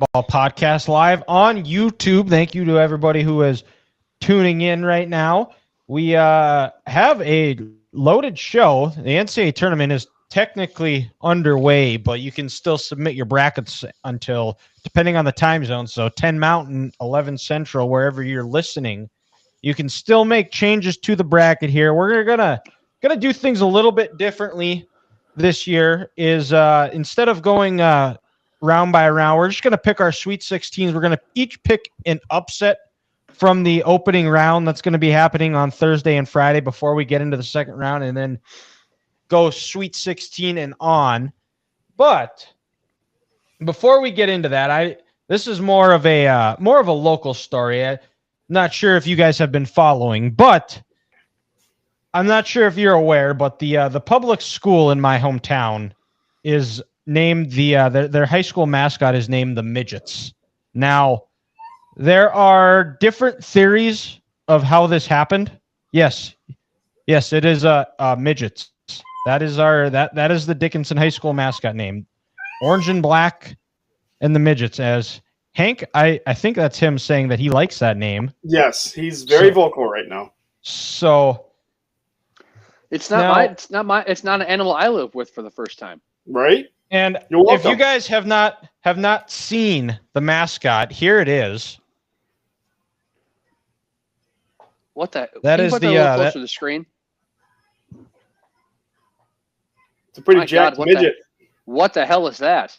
Basketball Podcast live on YouTube. Thank you to everybody who is tuning in right now. We have a loaded show. The NCAA tournament is technically underway, but you can still submit your brackets until, depending on the time zone, so 10 Mountain, 11 Central, wherever you're listening. You can still make changes to the bracket here. We're gonna do things a little bit differently this year. Is instead of going round by round, we're just gonna pick our Sweet 16s. We're gonna each pick an upset from the opening round that's going to be happening on Thursday and Friday before we get into the second round, and then go Sweet 16 and on. But before we get into that, this is more of a local story. I'm not sure if you guys have been following, but I'm not sure if you're aware, but the public school in my hometown is named their high school mascot is named the Midgets. Now, there are different theories of how this happened. Yes, it is Midgets. That is that is the Dickinson High School mascot name. Orange and black and the Midgets. As Hank, I think that's him saying that he likes that name. Yes, he's very vocal right now. So it's not an animal I live with for the first time. Right? And if you guys have not seen the mascot, here it is. What the? That is closer to the screen. It's a pretty jacked midget. What the hell is that?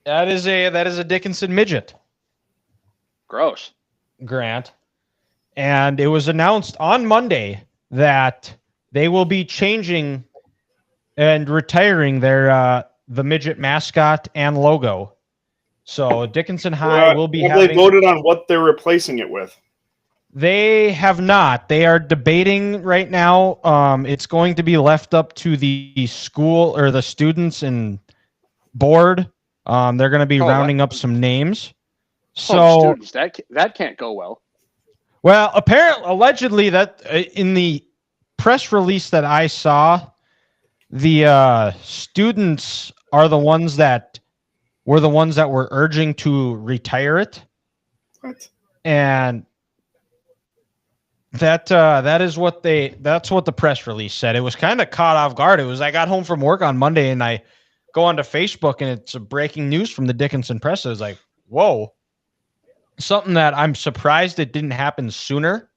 That is a Dickinson midget. Gross. Grant. And it was announced on Monday that they will be changing and retiring their the midget mascot and logo. So Dickinson High will be having. Have they voted on what they're replacing it with? They have not. They are debating right now. It's going to be left up to the school or the students and board. They're going to be rounding up some names. So students, that can't go well. Well, allegedly that in the press release that I saw, the students are the ones that were urging to retire it. What? And that's what the press release said. It was kind of caught off guard. It was I got home from work on Monday and I go onto Facebook and it's a breaking news from the Dickinson Press. It was like, whoa, something that I'm surprised it didn't happen sooner.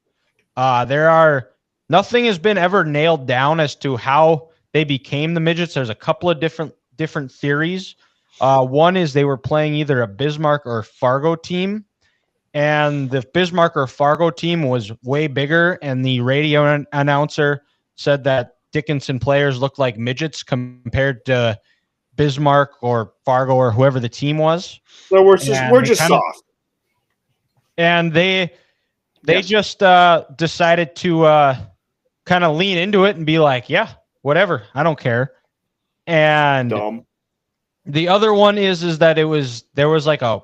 Nothing has been ever nailed down as to how they became the Midgets. There's a couple of different theories. One is they were playing either a Bismarck or Fargo team. And the Bismarck or Fargo team was way bigger, and the radio announcer said that Dickinson players looked like midgets compared to Bismarck or Fargo or whoever the team was. So we're just soft. And they just decided to kind of lean into it and be like, yeah, whatever, I don't care. And dumb. The other one is that it was like a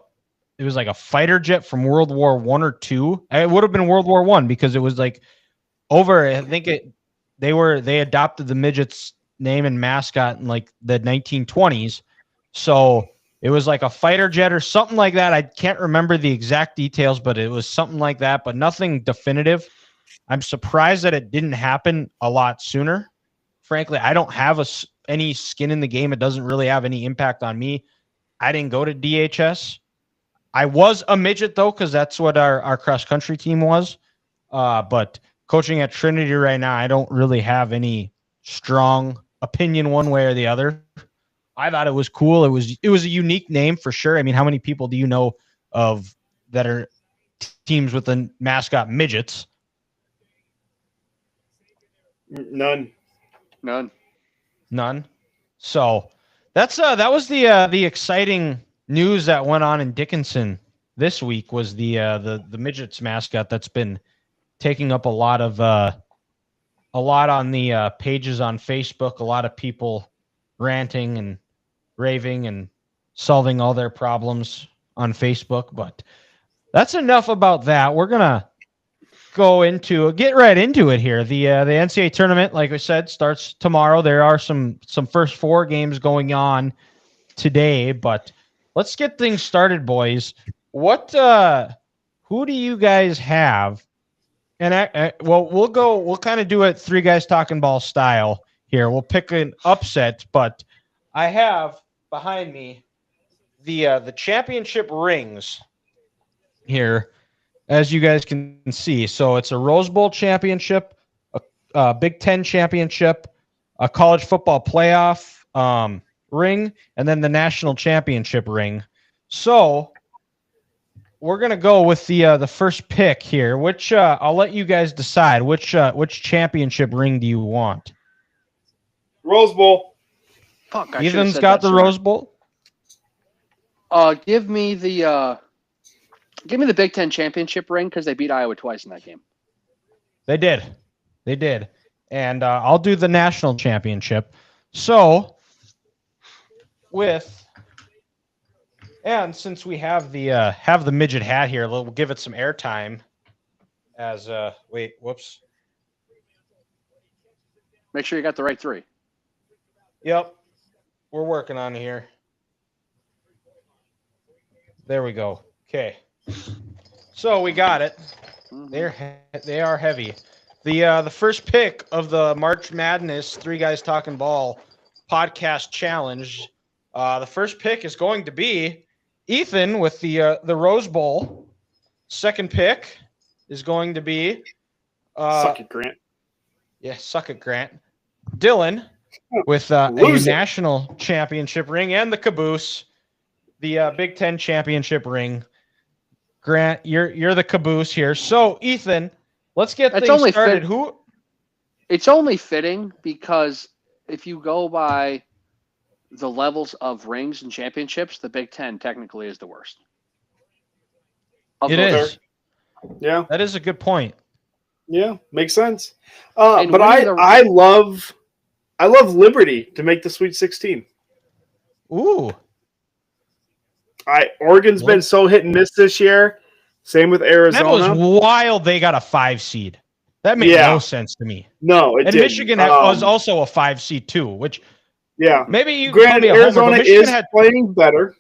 fighter jet from World War I or II. It would have been World War I because it was like over. I think they adopted the Midgets name and mascot in like the 1920s. So it was like a fighter jet or something like that. I can't remember the exact details, but it was something like that, but nothing definitive. I'm surprised that it didn't happen a lot sooner. Frankly, I don't have any skin in the game. It doesn't really have any impact on me. I didn't go to DHS. I was a midget, though, because that's what our cross-country team was. But coaching at Trinity right now, I don't really have any strong opinion one way or the other. I thought it was cool. It was a unique name for sure. I mean, how many people do you know of that are teams with the mascot Midgets? None. So that was the exciting news that went on in Dickinson this week was the Midgets mascot that's been taking up a lot on the pages on Facebook. A lot of people ranting and raving and solving all their problems on Facebook. But that's enough about that. We're gonna get right into it here. The NCAA tournament, like I said, starts tomorrow. There are some first four games going on today, but let's get things started, boys. What who do you guys have? And we'll kind of do it three guys talking ball style here. We'll pick an upset, but I have behind me the championship rings here, as you guys can see. So it's a Rose Bowl championship, a Big Ten championship, a college football playoff ring, and then the national championship ring. So we're gonna go with the first pick here. Which I'll let you guys decide. Which championship ring do you want? Rose Bowl. Fuck, I Ethan's got the Rose Bowl. Give me the Big Ten championship ring because they beat Iowa twice in that game. They did, and I'll do the national championship. So since we have the midget hat here, we'll give it some airtime. As whoops. Make sure you got the right three. Yep, we're working on it here. There we go. Okay, so we got it. They are heavy. The first pick of the March Madness Three Guys Talking Ball podcast challenge. The first pick is going to be Ethan with the Rose Bowl. Second pick is going to be Suck it, Grant. Yeah, suck it, Grant. Dylan with a national championship ring and the caboose, the Big Ten championship ring. Grant, you're the caboose here. So Ethan, let's get things started. It's only fitting because if you go by the levels of rings and championships, the Big Ten technically is the worst. It is. Yeah, that is a good point. Yeah, makes sense. But I love Liberty to make the Sweet 16. Ooh. Oregon's been so hit and miss this year. Same with Arizona. That was wild. They got a 5 seed. That made no sense to me. No, it didn't. Michigan was also a 5 seed too, which maybe you. Granted, Arizona is playing better,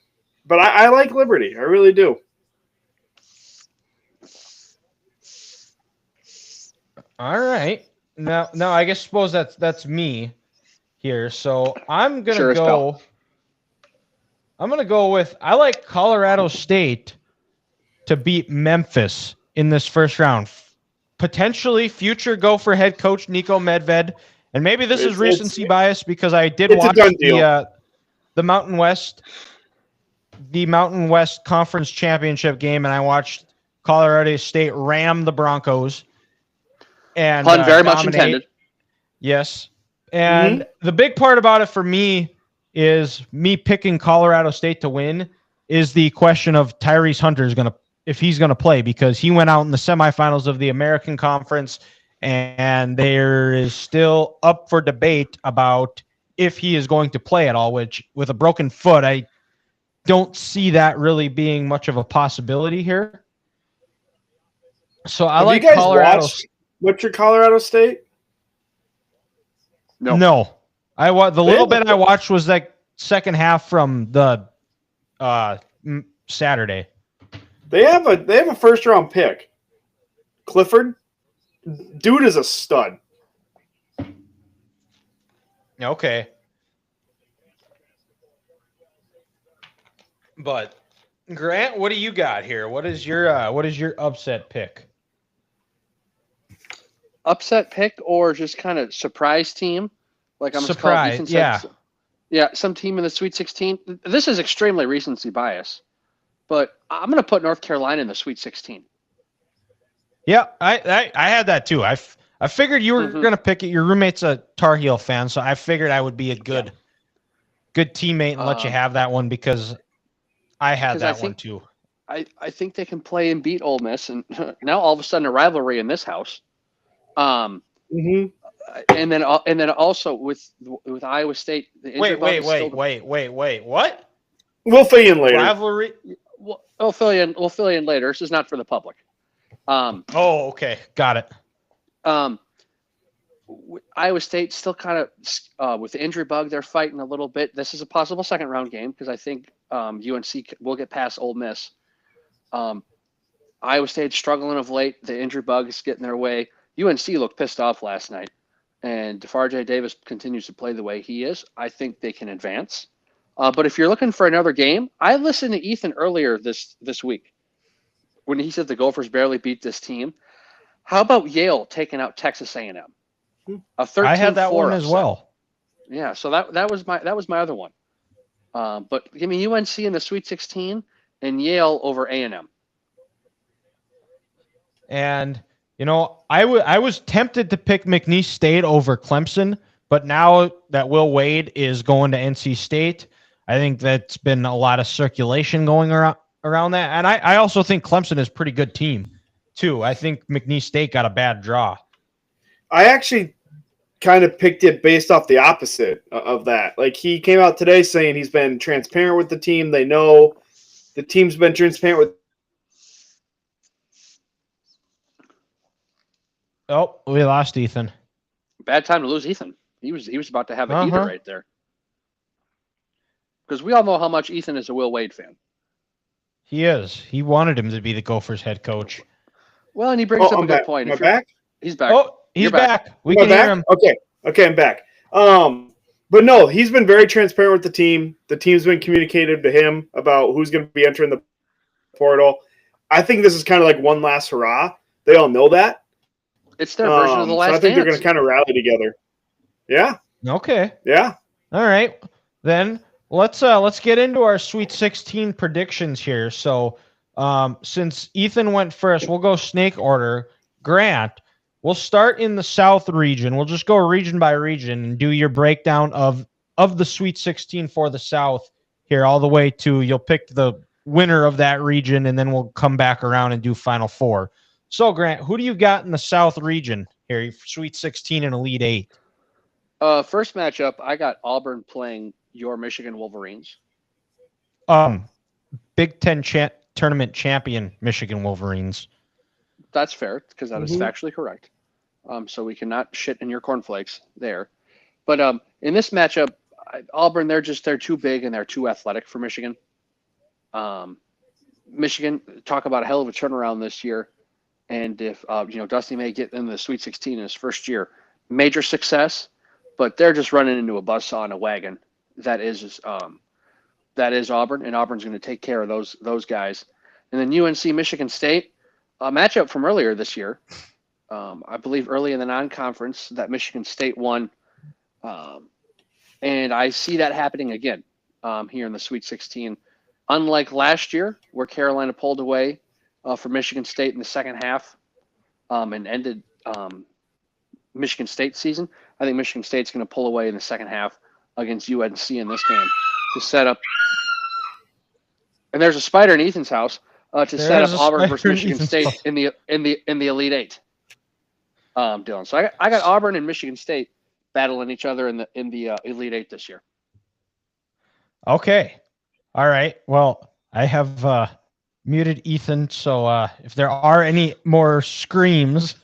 but I like Liberty. I really do. All right. Now I suppose that's me here. So I'm gonna go. I'm gonna go with I like Colorado State to beat Memphis in this first round. Potentially future Gopher head coach Nico Medved, and maybe this is recency bias because I did watch the Mountain West Conference Championship game, and I watched Colorado State ram the Broncos. And pun very much intended. Yes. And the big part about it for me is me picking Colorado State to win is the question of Tyrese Hunter if he's going to play, because he went out in the semifinals of the American Conference, and there is still up for debate about if he is going to play at all, which with a broken foot, I don't see that really being much of a possibility here. So I like Colorado. What's your Colorado State? No. The little bit I watched was like second half from the Saturday. They have a first round pick. Clifford. Dude is a stud. Okay. But Grant, what do you got here? What is your upset pick? Upset pick or just kind of surprise team? Like I'm surprised. Yeah, some team in the Sweet 16. This is extremely recency bias, but I'm going to put North Carolina in the Sweet 16. Yeah, I had that too. I figured you were going to pick it. Your roommate's a Tar Heel fan, so I figured I would be a good teammate and let you have that one because I had that one too. I think they can play and beat Ole Miss, and now all of a sudden a rivalry in this house. And then also with Iowa State. Wait! What? We'll fill you in later. Rivalry. We'll fill you in later. This is not for the public. Okay, got it. Iowa State still kind of with the injury bug, they're fighting a little bit. This is a possible second round game because I think UNC will get past Ole Miss. Iowa State's struggling of late. The injury bug is getting their way. UNC looked pissed off last night, and DeFarge Davis continues to play the way he is. I think they can advance. But if you're looking for another game, I listened to Ethan earlier this week when he said the Gophers barely beat this team. How about Yale taking out Texas A&M? A 13-4 I had that one as upset. well. Yeah, so that was my other one. But give me UNC in the Sweet 16 and Yale over A&M. And I was tempted to pick McNeese State over Clemson, but now that Will Wade is going to NC State, I think that's been a lot of circulation going around that. And I also think Clemson is a pretty good team, too. I think McNeese State got a bad draw. I actually kind of picked it based off the opposite of that. Like, he came out today saying he's been transparent with the team. They know the team's been transparent with. Oh, we lost Ethan. Bad time to lose Ethan. He was about to have a heater right there. Because we all know how much Ethan is a Will Wade fan. He is. He wanted him to be the Gophers head coach. Well, and he brings up a good point. Am I back? He's back. Oh, he's back. We can hear him. Okay, I'm back. But no, he's been very transparent with the team. The team's been communicated to him about who's going to be entering the portal. I think this is kind of like one last hurrah. They all know that. It's their version of the last so I think they're going to kind of rally together. Yeah. Okay. Yeah. All right. Then let's get into our Sweet 16 predictions here. So since Ethan went first, we'll go snake order. Grant, we'll start in the South region. We'll just go region by region and do your breakdown of the Sweet 16 for the South here all the way to you'll pick the winner of that region, and then we'll come back around and do Final Four. So, Grant, who do you got in the South region here, Sweet 16 and Elite 8? First matchup, I got Auburn playing your Michigan Wolverines. Big Ten tournament champion Michigan Wolverines. That's fair, because that is factually correct. So we cannot shit in your cornflakes there. But in this matchup, Auburn, they're too big and they're too athletic for Michigan. Michigan, talk about a hell of a turnaround this year. And if Dusty may get in the Sweet 16 in his first year, major success, but they're just running into a buzzsaw in a wagon. That is Auburn, and Auburn's going to take care of those guys. And then UNC Michigan State, a matchup from earlier this year. I believe early in the non-conference that Michigan State won, and I see that happening again here in the Sweet 16. Unlike last year, where Carolina pulled away for Michigan State in the second half and ended Michigan State's season, I think Michigan State's going to pull away in the second half against UNC in this game to set up. And there's a spider in Ethan's house to set up Auburn versus Michigan State in the Elite Eight. Dylan, so I got Auburn and Michigan State battling each other in the Elite Eight this year. Okay, all right. Well, I have muted Ethan, so if there are any more screams,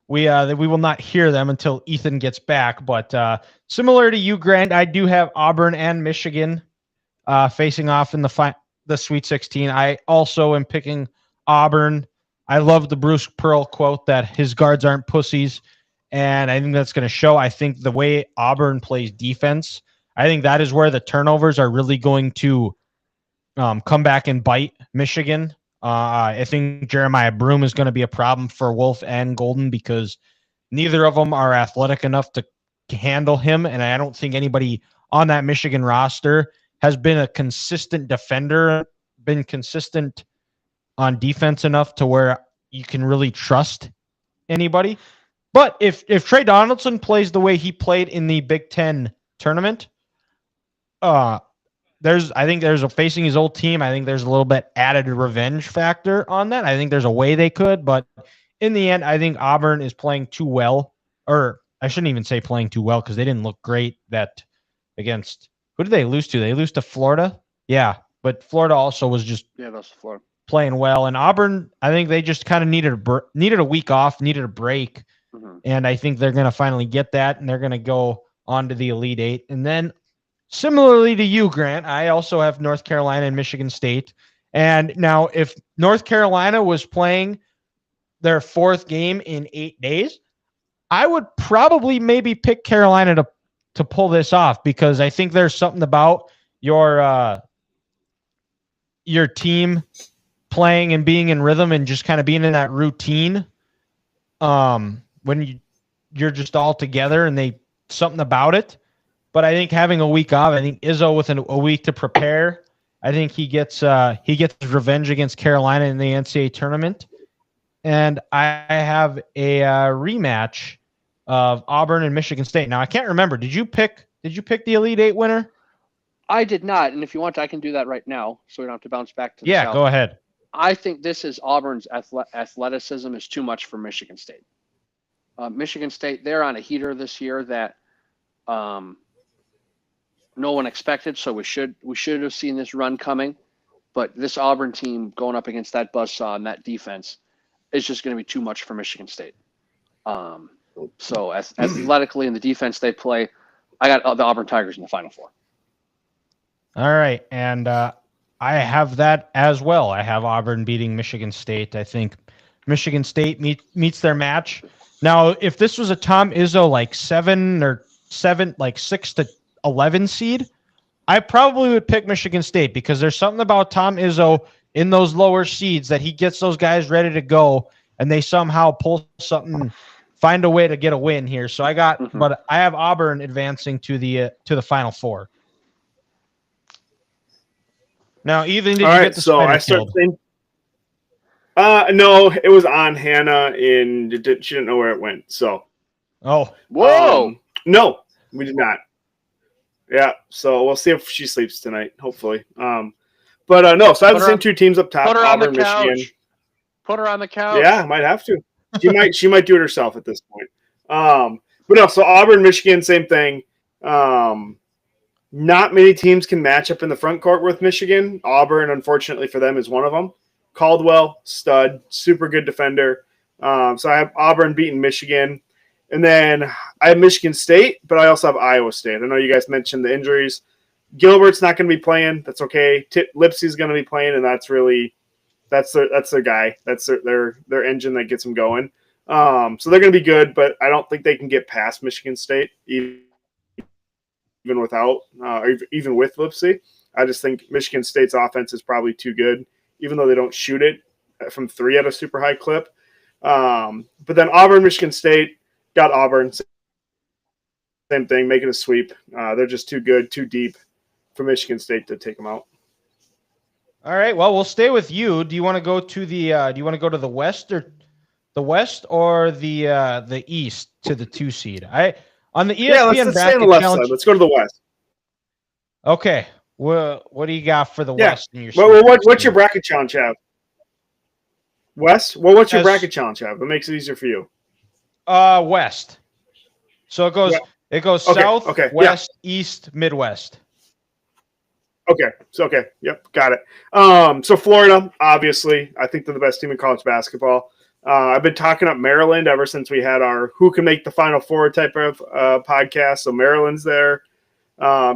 we will not hear them until Ethan gets back. But similar to you, Grant, I do have Auburn and Michigan facing off in the Sweet 16. I also am picking Auburn. I love the Bruce Pearl quote that his guards aren't pussies, and I think that's going to show. I think the way Auburn plays defense, I think that is where the turnovers are really going to come back and bite Michigan. I think Jeremiah Broome is going to be a problem for Wolf and Golden because neither of them are athletic enough to handle him, and I don't think anybody on that Michigan roster has been a consistent defender, been consistent on defense enough to where you can really trust anybody. But if Trey Donaldson plays the way he played in the Big Ten tournament, I think there's facing his old team. I think there's a little bit added revenge factor on that. I think there's a way they could, but in the end, I think Auburn is playing too well, or I shouldn't even say playing too well because they didn't look great against. Who did they lose to? They lose to Florida? Yeah, but Florida also was just that's Florida playing well. And Auburn, I think they just kind of needed a week off, needed a break. And I think they're going to finally get that, and they're going to go on to the Elite Eight. And then similarly to you, Grant, I also have North Carolina and Michigan State. And now, if North Carolina was playing their fourth game in 8 days, I would probably maybe pick Carolina to pull this off, because I think there's something about your team playing and being in rhythm and just kind of being in that routine. When you're just all together and something about it. But I think having a week off, I think Izzo with a week to prepare, I think he gets revenge against Carolina in the NCAA tournament. And I have a rematch of Auburn and Michigan State. Now I can't remember. Did you pick the Elite Eight winner? I did not, and if you want, I can do that right now, so we don't have to bounce back to the South. Go ahead. I think this is Auburn's athleticism is too much for Michigan State. Michigan State, they're on a heater this year that no one expected, so we should have seen this run coming. But this Auburn team going up against that buzzsaw and that defense is just going to be too much for Michigan State. So athletically in the defense they play, I got the Auburn Tigers in the Final Four. All right, and I have that as well. I have Auburn beating Michigan State. I think Michigan State meets their match. Now, if this was a Tom Izzo like 6 to 11 seed, I probably would pick Michigan State, because there's something about Tom Izzo in those lower seeds that he gets those guys ready to go, and they somehow pull something, find a way to get a win here. So but I have Auburn advancing to the Final Four. Now, Ethan, did you get the spider killed? No, it was on Hannah, and she didn't know where it went. So, whoa, no, we did not. Yeah, so we'll see if she sleeps tonight. Hopefully, but no. So I have the same two teams up top. Put her Auburn, on the couch. Michigan. Put her on the couch. Yeah, might have to. She might do it herself at this point. But no. So Auburn, Michigan, same thing. Not many teams can match up in the front court with Michigan. Auburn, unfortunately for them, is one of them. Caldwell, stud, super good defender. So I have Auburn beating Michigan. And then I have Michigan State, but I also have Iowa State. I know you guys mentioned the injuries. Gilbert's not going to be playing. That's okay. Lipsey's going to be playing, and that's their guy. That's their engine that gets them going. So they're going to be good, but I don't think they can get past Michigan State even without even with Lipsey. I just think Michigan State's offense is probably too good, even though they don't shoot it from three at a super high clip. But then Auburn, Michigan State, got Auburn. Same thing, making a sweep. They're just too good, too deep for Michigan State to take them out. All right. Well, we'll stay with you. Do you want to go to the West or the East to the 2 seed? On the ESPN let's bracket stay on the left challenge. side. Let's go to the West. Okay. Well, what do you got for the West in your? What's your bracket challenge have? West. Well, what's your bracket challenge have? What makes it easier for you? West. So it goes. Yeah. It goes South, West, East, Midwest. Okay. Yep. Got it. So Florida, obviously, I think they're the best team in college basketball. I've been talking up Maryland ever since we had our Who Can Make the Final Four type of podcast. So Maryland's there.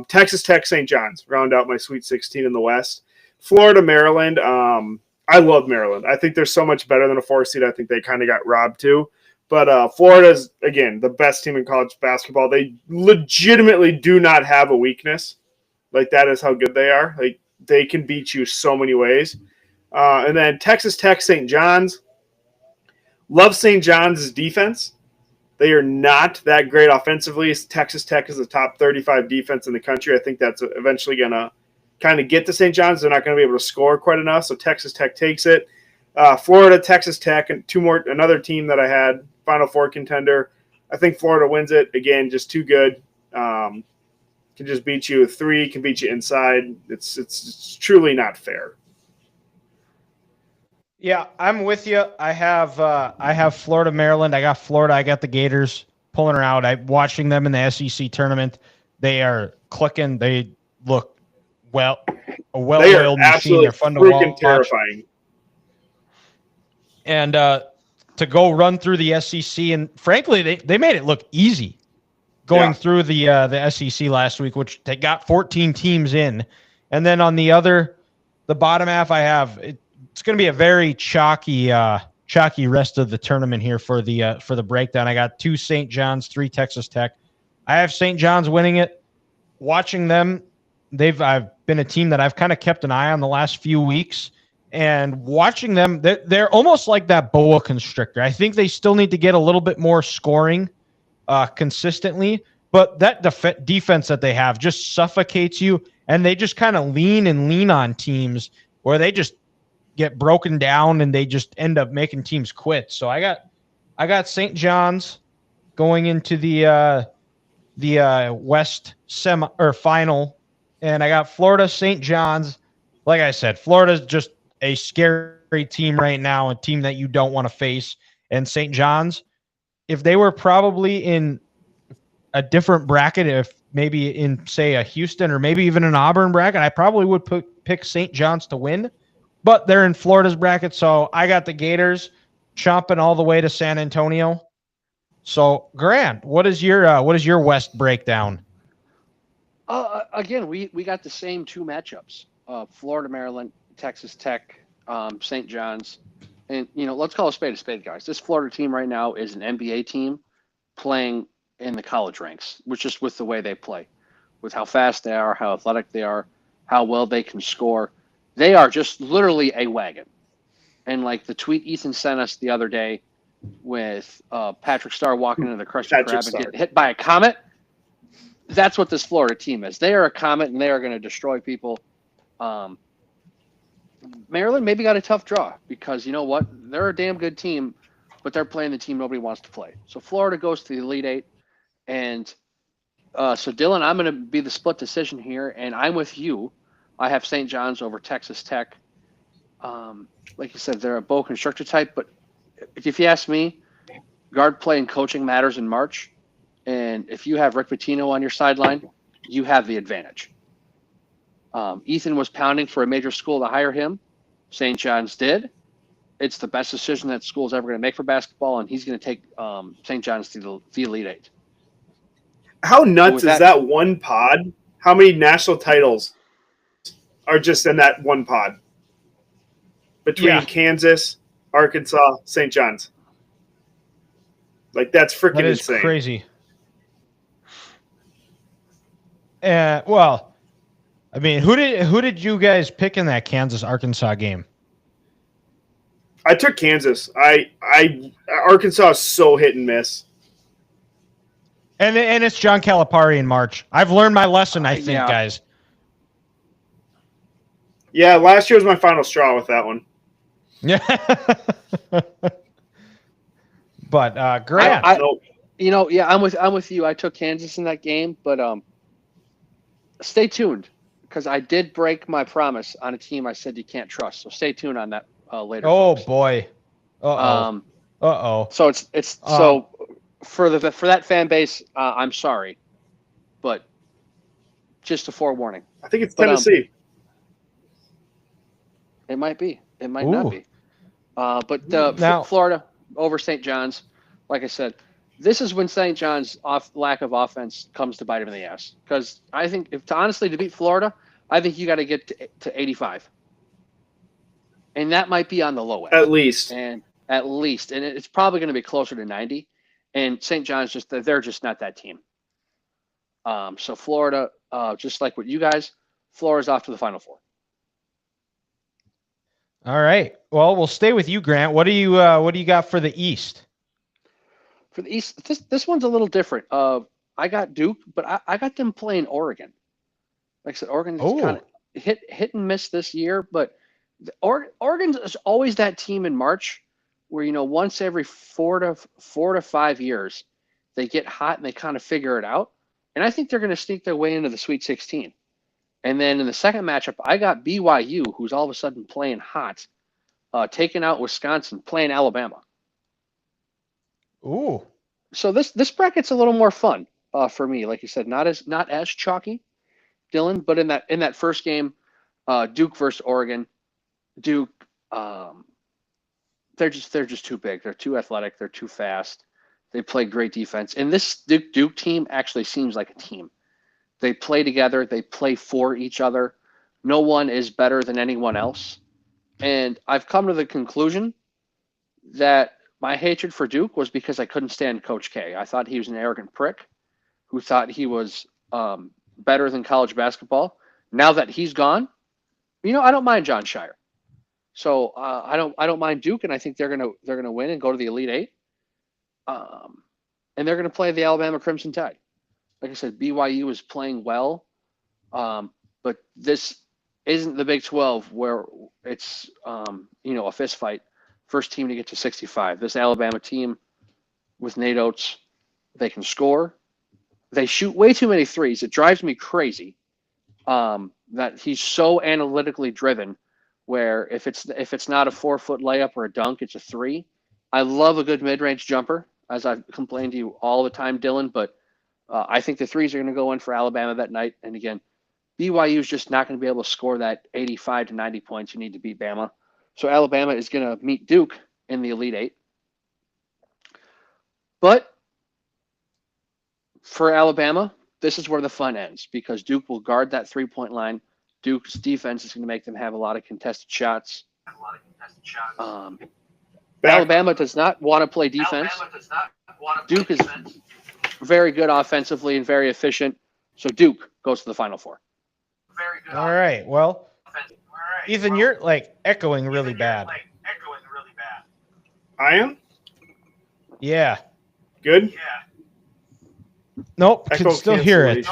Texas Tech, St. John's round out my Sweet 16 in the West. Florida, Maryland. I love Maryland. I think they're so much better than a 4 seed. I think they kind of got robbed too. But Florida's, again, the best team in college basketball. They legitimately do not have a weakness. Like, that is how good they are. Like, they can beat you so many ways. And then Texas Tech, St. John's. Love St. John's defense. They are not that great offensively. Texas Tech is the top 35 defense in the country. I think that's eventually going to kind of get to St. John's. They're not going to be able to score quite enough, so Texas Tech takes it. Florida, Texas Tech, and another team that I had, Final Four contender. I think Florida wins it. Again, just too good. Can just beat you with 3, can beat you inside. It's truly not fair. Yeah, I'm with you. I have Florida, Maryland. I got Florida. I got the Gators pulling her out. I'm watching them in the SEC tournament. They are clicking. They look a well-oiled machine. They're fun to watch. Terrifying. And to go run through the SEC, and frankly, they made it look easy. going Yeah. through the SEC last week, which they got 14 teams in, and then on the bottom half, I have it's going to be a very chalky rest of the tournament here for the breakdown. I got 2 St. John's, 3 Texas Tech. I have St. John's winning it. Watching them, I've been a team that I've kind of kept an eye on the last few weeks, and watching them, they're almost like that boa constrictor. I think they still need to get a little bit more scoring consistently, but that defense that they have just suffocates you, and they just kind of lean on teams where they just get broken down and they just end up making teams quit. So I got St. John's going into the West semi or final, and I got Florida St. John's. Like I said, Florida's just a scary team right now, a team that you don't want to face. And St. John's, if they were probably in a different bracket, if maybe in say a Houston or maybe even an Auburn bracket, I probably would pick St. John's to win. But they're in Florida's bracket, so I got the Gators chomping all the way to San Antonio. So, Grant, what is your West breakdown? Again, we got the same 2 matchups: Florida, Maryland, Texas Tech, St. John's, and let's call a spade, guys. This Florida team right now is an NBA team playing in the college ranks, which is with the way they play, with how fast they are, how athletic they are, how well they can score. They are just literally a wagon. And like the tweet Ethan sent us the other day with Patrick Starr walking into the Krusty Krab and getting hit by a comet, that's what this Florida team is. They are a comet, and they are going to destroy people. Maryland maybe got a tough draw because you know what? They're a damn good team, but they're playing the team nobody wants to play. So Florida goes to the Elite Eight. And so, Dylan, I'm going to be the split decision here, and I'm with you. I have St. John's over Texas Tech. Like you said, they're a boa constrictor type, but if you ask me, guard play and coaching matters in March. And if you have Rick Pitino on your sideline, you have the advantage. Ethan was pounding for a major school to hire him. St. John's did. It's the best decision that school's ever going to make for basketball, and he's going to take St. John's to the Elite Eight. How nuts is that one pod? How many national titles are just in that one pod? Between Kansas, Arkansas, St. John's. Like, that's freaking insane. Crazy. Well, I mean, who did you guys pick in that Kansas-Arkansas game? I took Kansas. Arkansas is so hit and miss. And it's John Calipari in March. I've learned my lesson, I think, guys. Yeah, last year was my final straw with that one. Yeah. But Grant, I'm with you. I took Kansas in that game, but stay tuned because I did break my promise on a team I said you can't trust. So stay tuned on that later. Oh folks. Boy. Uh-oh. So it's so for that fan base, I'm sorry, but just a forewarning. I think it's Tennessee. It might be. It might not be. But Florida over St. John's, like I said, this is when St. John's lack of offense comes to bite him in the ass. Because I think to beat Florida, I think you got to get to 85. And that might be on the low end. At least. And it's probably going to be closer to 90. And St. John's they're just not that team. So Florida, just like what you guys, Florida's off to the Final Four. All right. Well, we'll stay with you, Grant. What do you got for the East? For the East, this one's a little different. I got Duke, but I got them playing Oregon. Like I said, Oregon's kind of hit and miss this year, but Oregon's is always that team in March where once every 4 to 5 years they get hot and they kind of figure it out. And I think they're going to sneak their way into the Sweet 16. And then in the second matchup, I got BYU, who's all of a sudden playing hot, taking out Wisconsin, playing Alabama. Ooh. So this bracket's a little more fun for me. Like you said, not as chalky, Dylan. But in that first game, Duke versus Oregon, Duke, they're just too big. They're too athletic. They're too fast. They play great defense. And this Duke team actually seems like a team. They play together. They play for each other. No one is better than anyone else. And I've come to the conclusion that my hatred for Duke was because I couldn't stand Coach K. I thought he was an arrogant prick who thought he was better than college basketball. Now that he's gone, I don't mind John Shire. So I don't mind Duke, and I think they're gonna win and go to the Elite Eight. And they're gonna play the Alabama Crimson Tide. Like I said, BYU is playing well, but this isn't the Big 12 where it's a fist fight. First team to get to 65. This Alabama team with Nate Oates, they can score. They shoot way too many threes. It drives me crazy that he's so analytically driven. Where if it's not a 4-foot layup or a dunk, it's a three. I love a good mid-range jumper, as I've complained to you all the time, Dylan. But I think the threes are going to go in for Alabama that night. And again, BYU is just not going to be able to score that 85 to 90 points you need to beat Bama. So Alabama is going to meet Duke in the Elite Eight. But for Alabama, this is where the fun ends because Duke will guard that three-point line. Duke's defense is going to make them have a lot of contested shots. Alabama does not want to play defense. Duke is very good offensively and very efficient. So Duke goes to the Final Four. All right. Well, Ethan, you're echoing really bad. I am? Yeah. Good? Nope. Can still hear it.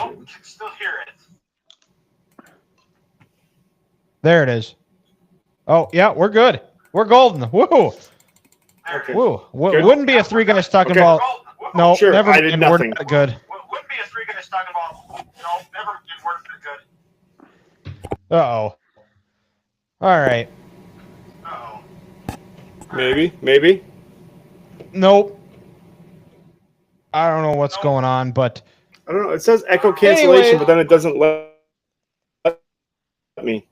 There it is. Oh, yeah, we're good. We're golden. Woo. Okay. Woo. Wouldn't be a three guys talking about. No, sure, never. I did nothing. We're not good. Wouldn't be a three guys talking about. No, never did work good. Uh-oh. All right. Maybe. Nope. I don't know what's going on, but I don't know. It says echo cancellation, but then it doesn't let me.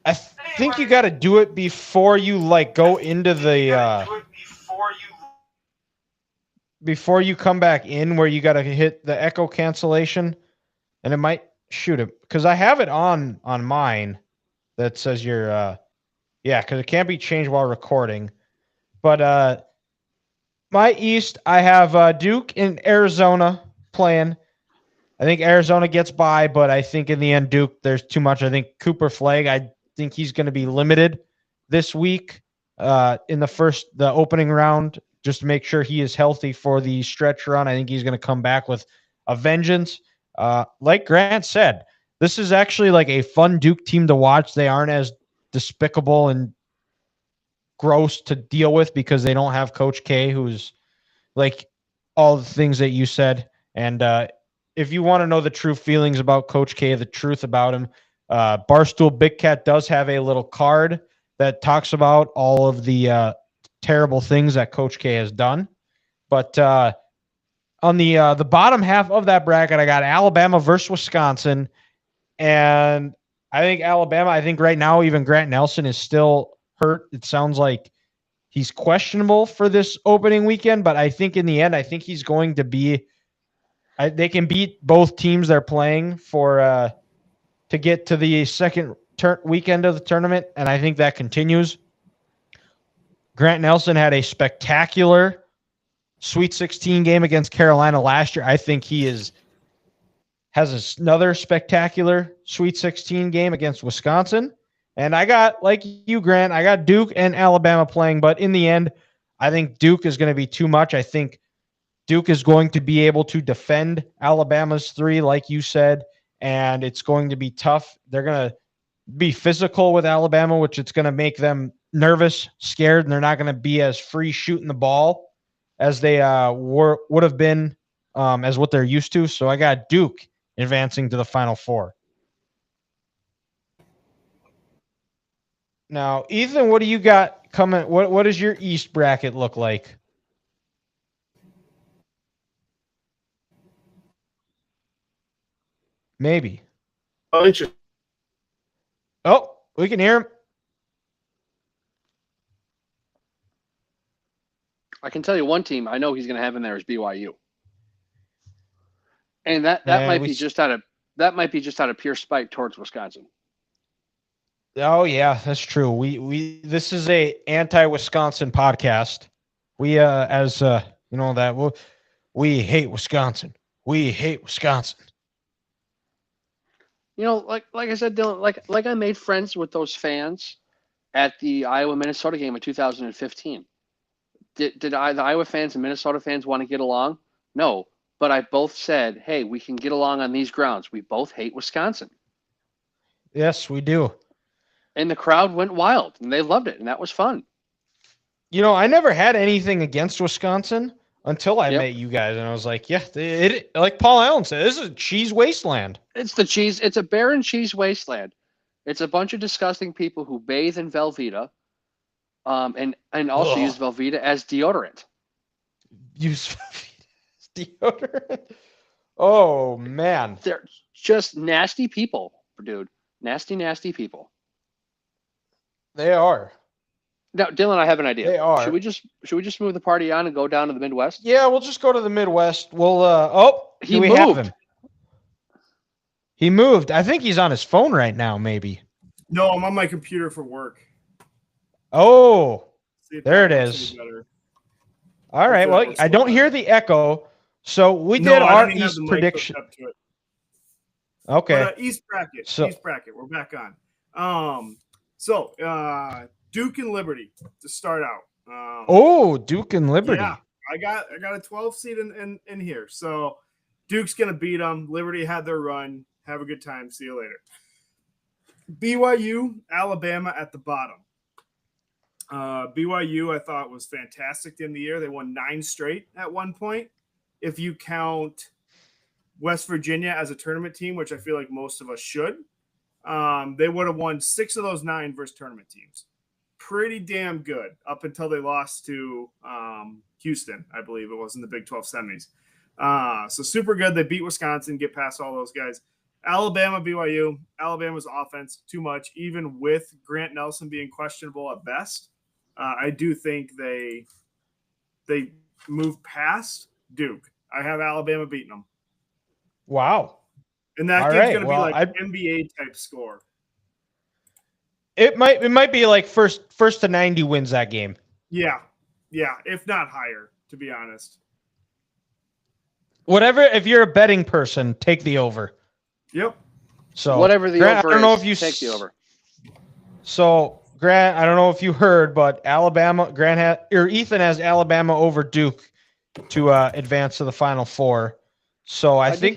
I think you got to do it before you go into the before you come back in, where you got to hit the echo cancellation, and it might shoot it because I have it on mine that says you're because it can't be changed while recording. But my East, I have Duke and Arizona playing. I think Arizona gets by, but I think in the end, Duke, there's too much. I think Cooper Flagg, I think he's going to be limited this week in the opening round, just to make sure he is healthy for the stretch run. I think he's going to come back with a vengeance. Like Grant said, this is actually a fun Duke team to watch. They aren't as despicable and gross to deal with because they don't have Coach K, who's all the things that you said. And if you want to know the true feelings about Coach K, the truth about him, Barstool Big Cat does have a little card that talks about all of the terrible things that Coach K has done. But on the bottom half of that bracket, I got Alabama versus Wisconsin. And I think Alabama, right now, even Grant Nelson is still hurt. It sounds like he's questionable for this opening weekend, but I think in the end, I think he's going to be they can beat both teams they're playing for to get to the second weekend of the tournament, and I think that continues. Grant Nelson had a spectacular Sweet 16 game against Carolina last year. I think he has another spectacular Sweet 16 game against Wisconsin. And I got, like you, Grant, I got Duke and Alabama playing, but in the end, I think Duke is going to be too much. I think Duke is going to be able to defend Alabama's three, like you said, and it's going to be tough. They're going to be physical with Alabama, which it's going to make them nervous, scared, and they're not going to be as free shooting the ball as they would have been as what they're used to. So I got Duke advancing to the Final Four. Now, Ethan, what do you got coming? What does your East bracket look like? Maybe. Oh, interesting. Oh, we can hear him. I can tell you one team I know he's going to have in there is BYU, and that might be just out of pure spite towards Wisconsin. Oh yeah, that's true. We this is a anti-Wisconsin podcast. We we hate Wisconsin. We hate Wisconsin. Like I said, Dylan, like I made friends with those fans at the Iowa-Minnesota game in 2015. Did the Iowa fans and Minnesota fans want to get along? No, but I both said, hey, we can get along on these grounds. We both hate Wisconsin. Yes, we do. And the crowd went wild, and they loved it, and that was fun. I never had anything against Wisconsin until I met you guys, and I was like, yeah, like Paul Allen said, this is a cheese wasteland. It's a barren cheese wasteland. It's a bunch of disgusting people who bathe in Velveeta, and also use Velveeta as deodorant. Use Velveeta as deodorant? Oh, man. They're just nasty people, dude. Nasty, nasty people. They are. Now, Dylan, I have an idea. They are. Should we just move the party on and go down to the Midwest? Yeah, we'll just go to the Midwest. We'll he moved. Have him? He moved. I think he's on his phone right now, maybe. No, I'm on my computer for work. Oh, there it is. All right. Well, I don't hear the echo. So we did our East prediction. Okay. But, East bracket. We're back on. So Duke and Liberty to start out. Duke and Liberty. Yeah, I got a 12 seed in here. So Duke's gonna beat them. Liberty had their run. Have a good time. See you later. BYU, Alabama at the bottom. BYU, I thought, was fantastic in the year. They won 9 straight at one point. If you count West Virginia as a tournament team, which I feel like most of us should, they would have won 6 of those 9 versus tournament teams. Pretty damn good up until they lost to Houston, I believe it was in the Big 12 semis. So super good. They beat Wisconsin, get past all those guys. Alabama, BYU. Alabama's offense, too much, even with Grant Nelson being questionable at best. I do think they move past Duke. I have Alabama beating them. Wow. And that game's going to be like NBA type score. It might be like first to 90 wins that game. Yeah, if not higher, to be honest. Whatever. If you're a betting person, take the over. Yep. So whatever the Grant, over I don't know is, if you take the over. So Grant, I don't know if you heard, but Ethan has Alabama over Duke to advance to the Final Four. So I think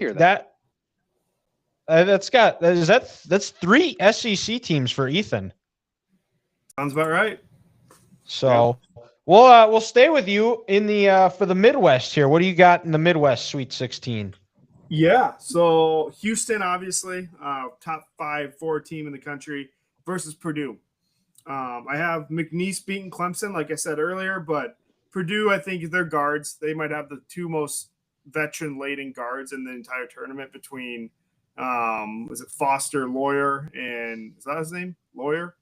that's 3 SEC teams for Ethan. Sounds about right. So we'll stay with you in the for the Midwest here. What do you got in the Midwest Sweet 16? Yeah, so Houston, obviously, top 4 team in the country versus Purdue. I have McNeese beating Clemson, like I said earlier, but Purdue, I think, their guards, they might have the 2 most veteran-laden guards in the entire tournament between, was it Foster, Lawyer, and is that his name? Lawyer?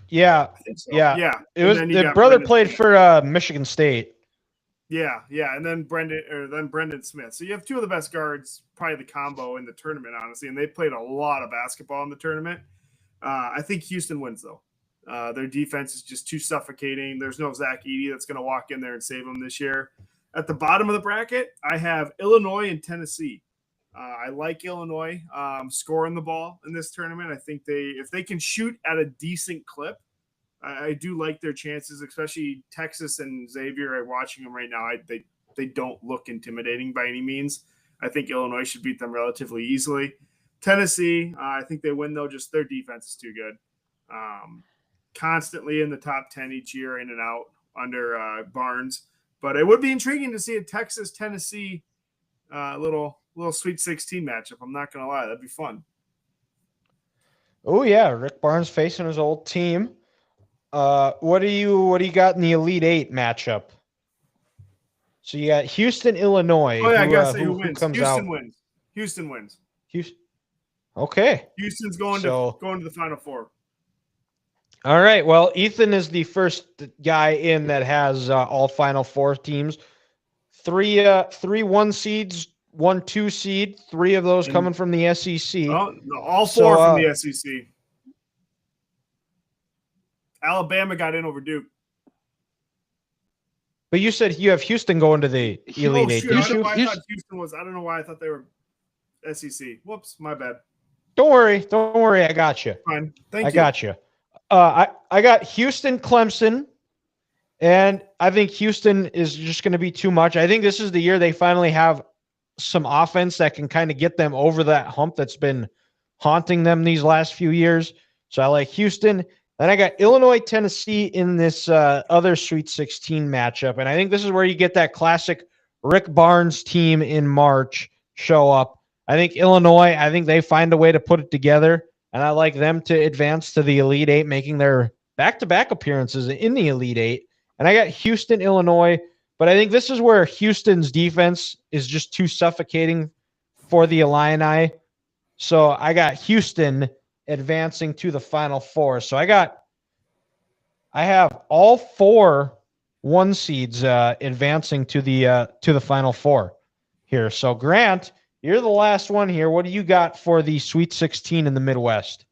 Yeah, I think so. Yeah. It was the brother played for Michigan State. Yeah, and then Brendan Smith. So you have 2 of the best guards, probably the combo in the tournament, honestly, and they played a lot of basketball in the tournament. I think Houston wins, though. Their defense is just too suffocating. There's no Zach Edey that's going to walk in there and save them this year. At the bottom of the bracket, I have Illinois and Tennessee. I like Illinois scoring the ball in this tournament. I think if they can shoot at a decent clip, I do like their chances, especially Texas and Xavier. I'm watching them right now. They don't look intimidating by any means. I think Illinois should beat them relatively easily. Tennessee, I think they win, though. Just their defense is too good. Constantly in the top 10 each year, in and out under Barnes. But it would be intriguing to see a Texas-Tennessee little Sweet 16 matchup. I'm not going to lie. That'd be fun. Oh, yeah. Rick Barnes facing his old team. What do you got in the Elite 8 matchup? So you got Houston, Illinois. Oh, yeah, I got to say who wins. Houston wins. Houston. Okay. Houston's going to the Final Four. All right. Well, Ethan is the first guy in that has all Final Four teams. Three 1 seeds, 1 2 seed. 3 of those coming from the SEC. Oh, all 4 So, from the SEC. Alabama got in over Duke. But you said you have Houston going to the Elite Eight. Shoot, I thought Houston was. I don't know why I thought they were SEC. Whoops, my bad. Don't worry. I got you. Fine, thank you. I got you. I got Houston, Clemson, and I think Houston is just going to be too much. I think this is the year they finally have some offense that can kind of get them over that hump that's been haunting them these last few years. So I like Houston. Then I got Illinois, Tennessee in this other Sweet 16 matchup. And I think this is where you get that classic Rick Barnes team in March show up. I think Illinois, they find a way to put it together. And I like them to advance to the Elite Eight, making their back-to-back appearances in the Elite Eight. And I got Houston, Illinois. But I think this is where Houston's defense is just too suffocating for the Illini. So I got Houston advancing to the Final Four. So I have all 4 1 seeds advancing to the Final Four here. So Grant, you're the last one here. What do you got for the Sweet 16 in the Midwest?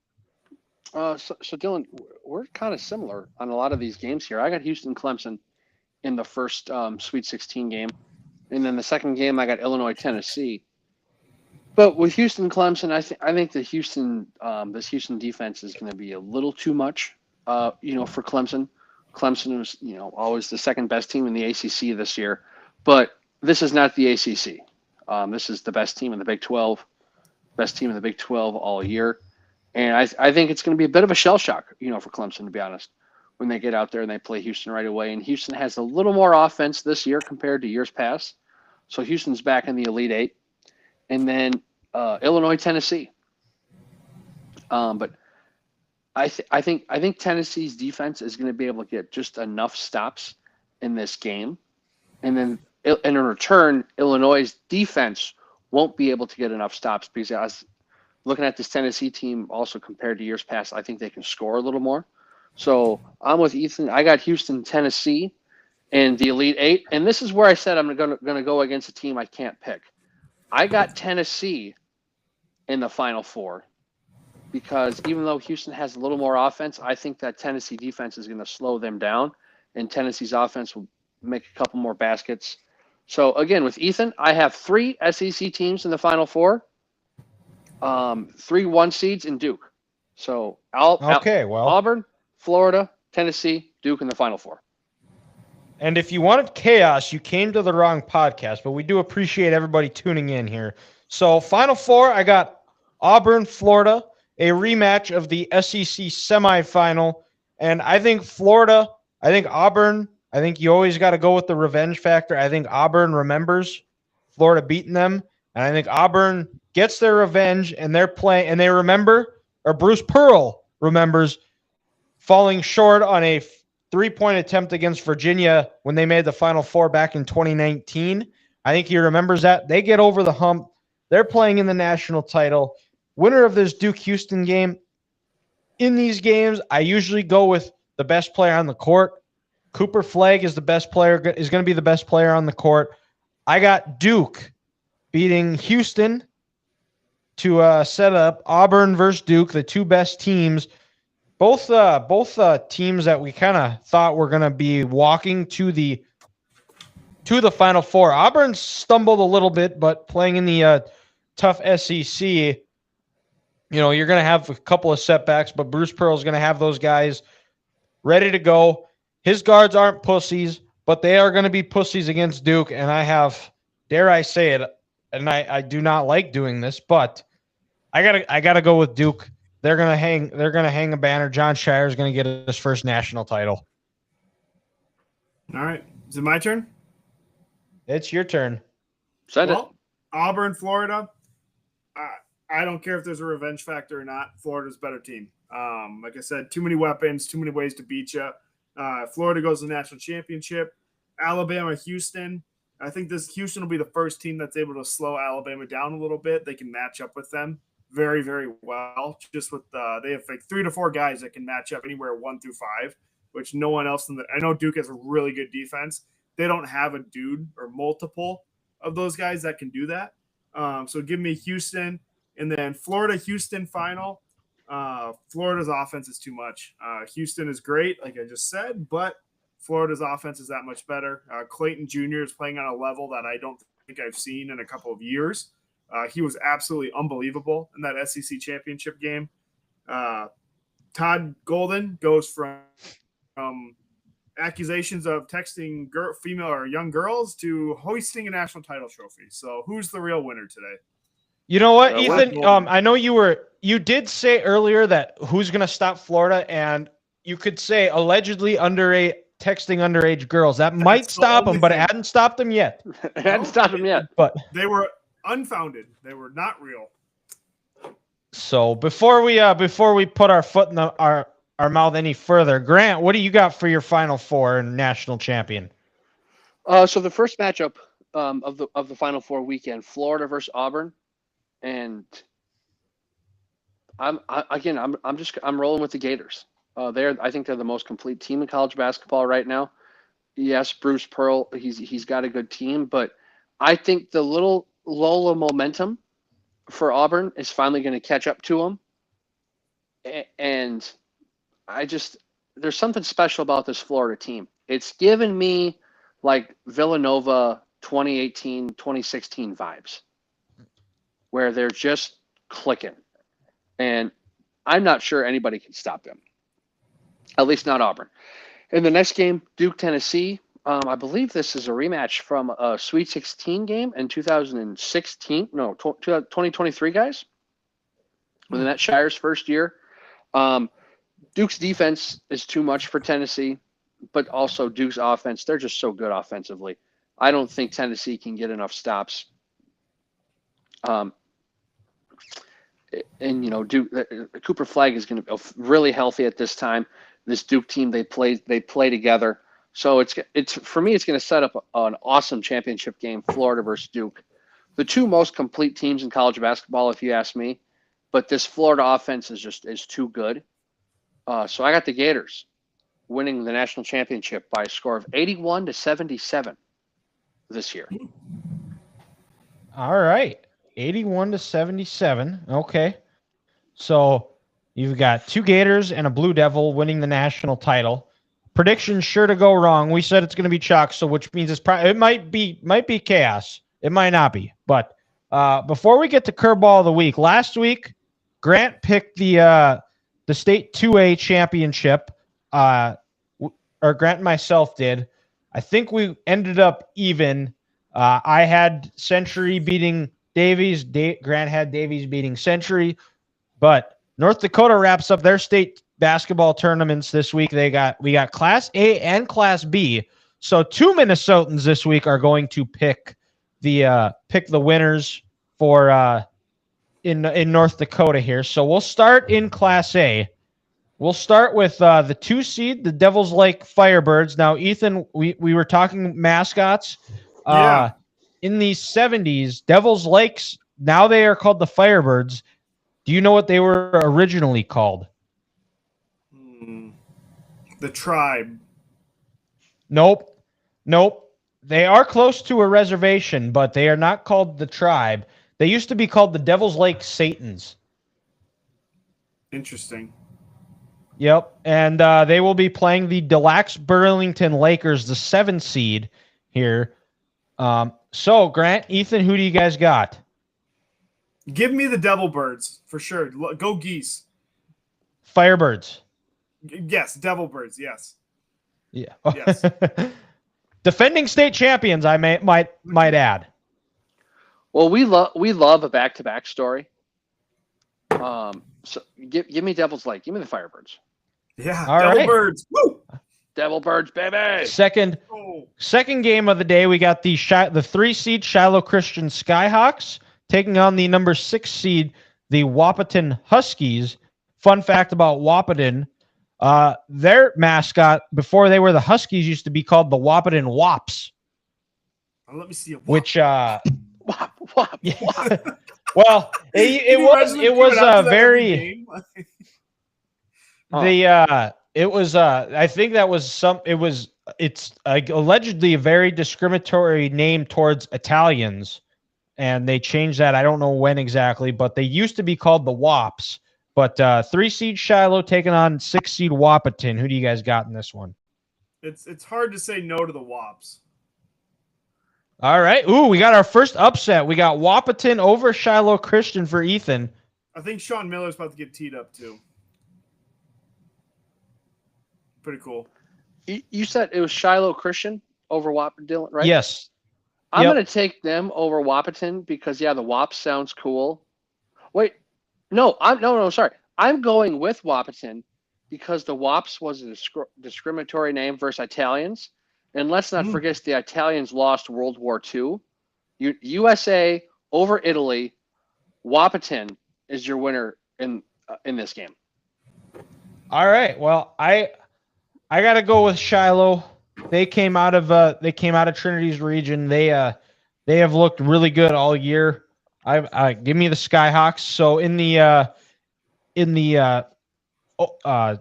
So Dylan, we're kind of similar on a lot of these games here. I got Houston, Clemson in the first Sweet 16 game, and then the second game I got Illinois, Tennessee. But with Houston, Clemson, I think the Houston this Houston defense is going to be a little too much, for Clemson. Clemson was, always the second best team in the ACC this year, but this is not the ACC. This is the best team in the Big 12, all year, and I think it's going to be a bit of a shell shock, for Clemson, to be honest, when they get out there and they play Houston right away. And Houston has a little more offense this year compared to years past, so Houston's back in the Elite Eight. And then Illinois, Tennessee. But I think Tennessee's defense is going to be able to get just enough stops in this game, and then in return, Illinois' defense won't be able to get enough stops, because I was looking at this Tennessee team also compared to years past. I think they can score a little more. So I'm with Ethan. I got Houston, Tennessee, in the Elite Eight, and this is where I said I'm going to go against a team I can't pick. I got Tennessee in the Final Four, because even though Houston has a little more offense, I think that Tennessee defense is going to slow them down, and Tennessee's offense will make a couple more baskets. So again, with Ethan, I have 3 SEC teams in the Final Four, 3 1 seeds in Duke. So Auburn, Florida, Tennessee, Duke in the Final Four. And if you wanted chaos, you came to the wrong podcast, but we do appreciate everybody tuning in here. So Final Four, I got Auburn, Florida, a rematch of the SEC semifinal. And I think Auburn, I think you always got to go with the revenge factor. I think Auburn remembers Florida beating them. And I think Auburn gets their revenge, and they're playing, and they remember, or Bruce Pearl remembers falling short on a 3-point attempt against Virginia when they made the Final Four back in 2019. I think he remembers that. They get over the hump. They're playing in the national title. Winner of this Duke-Houston game. In these games, I usually go with the best player on the court. Cooper Flagg is going to be the best player on the court. I got Duke beating Houston to set up Auburn versus Duke, the 2 best teams. Both teams that we kind of thought were going to be walking to the Final Four. Auburn stumbled a little bit, but playing in the tough SEC, you're going to have a couple of setbacks, but Bruce Pearl is going to have those guys ready to go. His guards aren't pussies, but they are going to be pussies against Duke, and I have, dare I say it, and I do not like doing this, but I gotta go with Duke. They're gonna hang a banner. John Shire is gonna get his first national title. All right. Is it my turn? It's your turn. Send it. Auburn, Florida. I don't care if there's a revenge factor or not. Florida's a better team. Like I said, too many weapons, too many ways to beat you. Florida goes to the national championship. Alabama, Houston. I think this Houston will be the first team that's able to slow Alabama down a little bit. They can match up with them very, very well. Just with they have like 3 to 4 guys that can match up anywhere 1 through 5, which no one else I know Duke has a really good defense. They don't have a dude or multiple of those guys that can do that. So give me Houston, and then Florida-Houston final. Florida's offense is too much. Houston is great, like I just said, but Florida's offense is that much better. Clayton Jr. is playing on a level that I don't think I've seen in a couple of years. He was absolutely unbelievable in that SEC championship game. Todd Golden goes from accusations of texting female or young girls to hoisting a national title trophy. So who's the real winner today? You know what, Ethan? I know you did say earlier that who's going to stop Florida, and you could say allegedly texting underage girls. That might stop them, but it hadn't stopped them yet. It hadn't stopped them yet. But they were unfounded. They were not real. So before we put our foot in our mouth any further, Grant, what do you got for your Final Four and national champion? So the first matchup of the Final Four weekend, Florida versus Auburn, and I'm rolling with the Gators. I think they're the most complete team in college basketball right now. Yes, Bruce Pearl, he's got a good team, but I think the little lull of momentum for Auburn is finally going to catch up to them. And there's something special about this Florida team. It's given me like Villanova 2018, 2016 vibes, where they're just clicking. And I'm not sure anybody can stop them, at least not Auburn. In the next game, Duke, Tennessee. I believe this is a rematch from a Sweet 16 game in 2023, guys. When that Shire's first year. Duke's defense is too much for Tennessee, but also Duke's offense, they're just so good offensively. I don't think Tennessee can get enough stops. Duke, Cooper Flagg is going to be really healthy at this time. This Duke team, they play together. So it's for me, it's going to set up an awesome championship game, Florida versus Duke. The two most complete teams in college basketball, if you ask me. But this Florida offense is too good. So I got the Gators winning the national championship by a score of 81-77 this year. All right. 81-77. Okay. So you've got 2 Gators and a Blue Devil winning the national title. Prediction's sure to go wrong. We said it's going to be chalk, so which means it might be chaos. It might not be. But before we get to curveball of the week, last week Grant picked the state 2A championship. Or Grant and myself did. I think we ended up even. I had Century beating Davies. Grant had Davies beating Century. But North Dakota wraps up their state basketball tournaments this week. We got Class A and Class B. So 2 Minnesotans this week are going to pick the winners for in North Dakota here. So we'll start in Class A. We'll start with the 2 seed, the Devils Lake Firebirds. Now, Ethan, we were talking mascots. Yeah. In the 70s, Devils Lakes, now they are called the Firebirds. Do you know what they were originally called? The Tribe. Nope. They are close to a reservation, but they are not called the Tribe. They used to be called the Devils Lake Satans. Interesting. Yep, and they will be playing the Deluxe Burlington Lakers, the 7 seed here. So, Grant, Ethan, who do you guys got? Give me the Devil Birds for sure. Go Geese. Firebirds. Yes, Devil Birds. Yes. Yeah. Yes. Defending state champions, I might add. Well, we love a back-to-back story. So give me Devil's Lake. Give me the Firebirds. Yeah, All Devil right. Birds. Woo! Devil Birds, baby. Second game of the day, we got the 3 seed Shiloh Christian Skyhawks taking on the number 6 seed, the Wahpeton Huskies. Fun fact about Wahpeton, their mascot before they were the Huskies used to be called the Wahpeton Wops. Let me see a Which Wop. yeah. Well, Can it you was imagine them it was coming out a to that every very game? it was I think that was it's allegedly a very discriminatory name towards Italians, and they changed that. I don't know when exactly, but they used to be called the Wops. But 3-seed Shiloh taking on 6-seed Wapaton. Who do you guys got in this one? It's hard to say no to the Wops. All right. Ooh, we got our first upset. We got Wapaton over Shiloh Christian for Ethan. I think Sean Miller's about to get teed up too. Pretty cool. You said it was Shiloh Christian over Wapaton, right? Yes. I'm Yep. going to take them over Wapaton because, yeah, the WAP sounds cool. Wait, no, sorry. I'm going with Wapaton because the WAPs was a discriminatory name versus Italians. And let's not forget the Italians lost World War II. USA over Italy. Wapaton is your winner in this game. All right. Well, I got to go with Shiloh. They came out of Trinity's region. They have looked really good all year. Give me the Skyhawks. So in the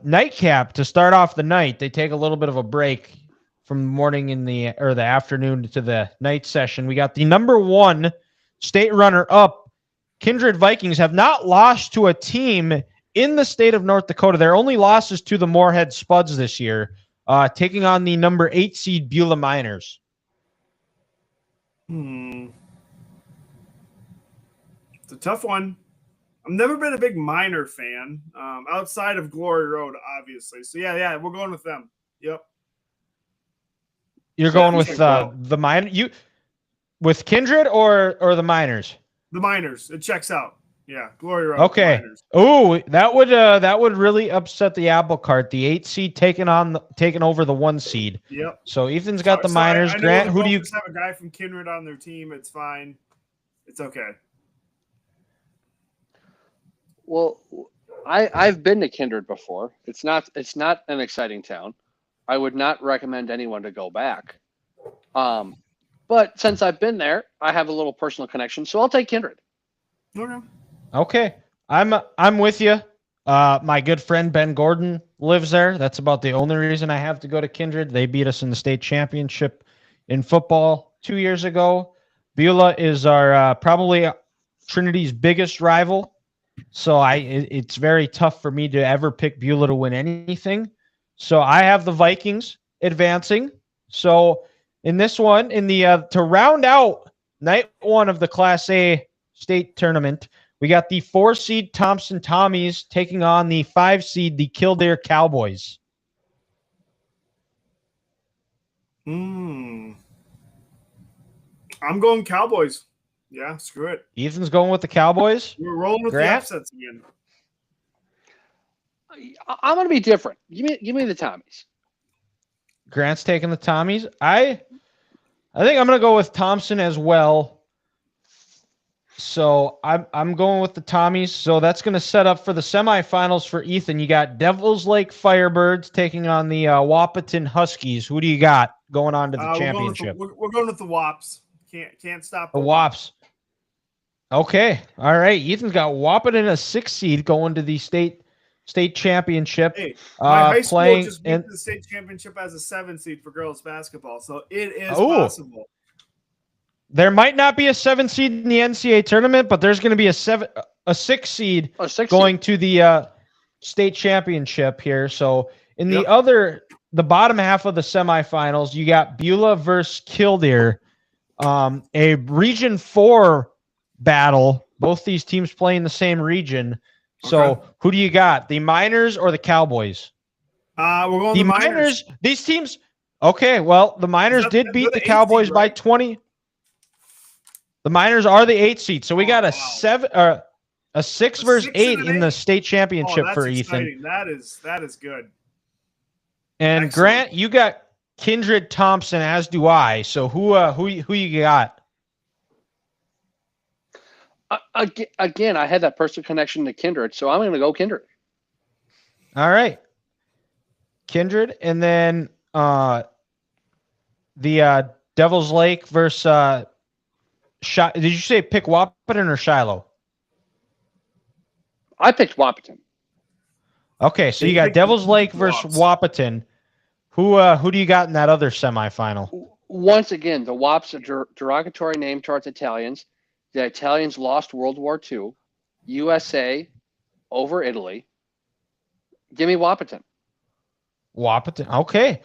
nightcap to start off the night, they take a little bit of a break from morning the afternoon to the night session. We got the number 1 state runner up. Kindred Vikings have not lost to a team in the state of North Dakota. Their only loss is to the Moorhead Spuds this year, taking on the number 8 seed Beulah Miners. It's a tough one. I've never been a big Miner fan, outside of Glory Road, obviously. So yeah, we're going with them. Yep. You're going with the Miner? With Kindred or the Miners? The Miners. It checks out. Yeah, Glory Road. Okay. Oh, that would really upset the apple cart. The 8 seed taking over the 1 seed. Yep. So Ethan's got the Miners. I Grant, who do you have a guy from Kindred on their team? It's fine. It's okay. Well, I've been to Kindred before. It's not an exciting town. I would not recommend anyone to go back. But since I've been there, I have a little personal connection, so I'll take Kindred. Okay. I'm with you. My good friend Ben Gordon lives there. That's about the only reason I have to go to Kindred. They beat us in the state championship in football 2 years ago. Beulah is our probably Trinity's biggest rival. So it's very tough for me to ever pick Beulah to win anything. So I have the Vikings advancing. So in this one, to round out night 1 of the Class A state tournament, we got the 4 seed Thompson Tommies taking on the 5 seed the Kildare Cowboys. I'm going Cowboys. Yeah, screw it. Ethan's going with the Cowboys. We're rolling with Grant? the upsets again. I'm going to be different. Give me the Tommies. Grant's taking the Tommies. I think I'm going to go with Thompson as well. So I'm going with the Tommies. So that's going to set up for the semifinals for Ethan. You got Devils Lake Firebirds taking on the Wapaton Huskies. Who do you got going on to the championship? We're going with the Wops. Can't stop the Wops. Okay. All right. Ethan's got Wapaton a 6 seed going to the state championship. Hey, my high school playing just beat the state championship as a 7 seed for girls basketball, so it is possible. There might not be a 7 seed in the NCAA tournament, but there's going to be a 6 seed going to the state championship here. So in the bottom half of the semifinals, you got Beulah versus Kildare, a Region 4 battle. Both these teams play in the same region. So who do you got? The Miners or the Cowboys? We're going the Miners. These teams. Okay, well, the Miners did beat the Cowboys by 20. The Miners are the 8 seed, so we got a 6 versus 8 in the state championship for exciting. Ethan. That is good. And excellent. Grant, you got Kindred Thompson, as do I. So who you got? Again, I had that personal connection to Kindred, so I'm going to go Kindred. All right, Kindred, and then the Devil's Lake versus. Did you say pick Wapaton or Shiloh? I picked Wahpeton. Okay, so you They got picked Devils the Lake versus Wops. Wahpeton. Who do you got in that other semifinal? Once again, the Wops are derogatory name towards Italians. The Italians lost World War II. USA over Italy. Give me Wahpeton. Wahpeton. Okay.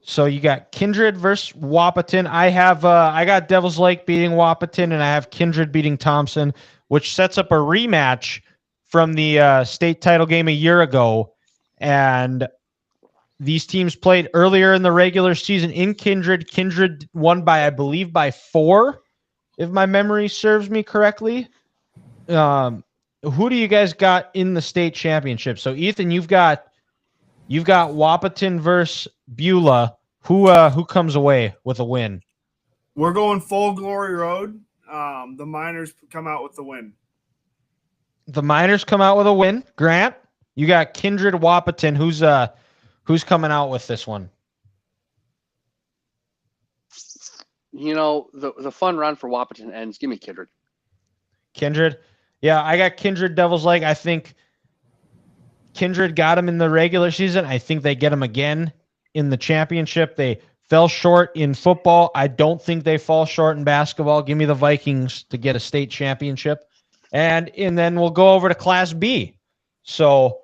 So you got Kindred versus Wahpeton. I got Devils Lake beating Wahpeton, and I have Kindred beating Thompson, which sets up a rematch from the state title game a year ago. And these teams played earlier in the regular season in Kindred. Kindred won by, I believe, by 4, if my memory serves me correctly. Who do you guys got in the state championship? So Ethan, you've got Wahpeton versus Beulah. Who comes away with a win? We're going full Glory Road. The Miners come out with the win. The Miners come out with a win. Grant, you got Kindred Wahpeton. Who's coming out with this one? You know, the fun run for Wahpeton ends. Give me Kindred. Kindred. Yeah, I got Kindred Devils Lake. I think Kindred got him in the regular season. I think they get him again in the championship. They fell short in football. I don't think they fall short in basketball. Give me the Vikings to get a state championship. And then we'll go over to Class B. So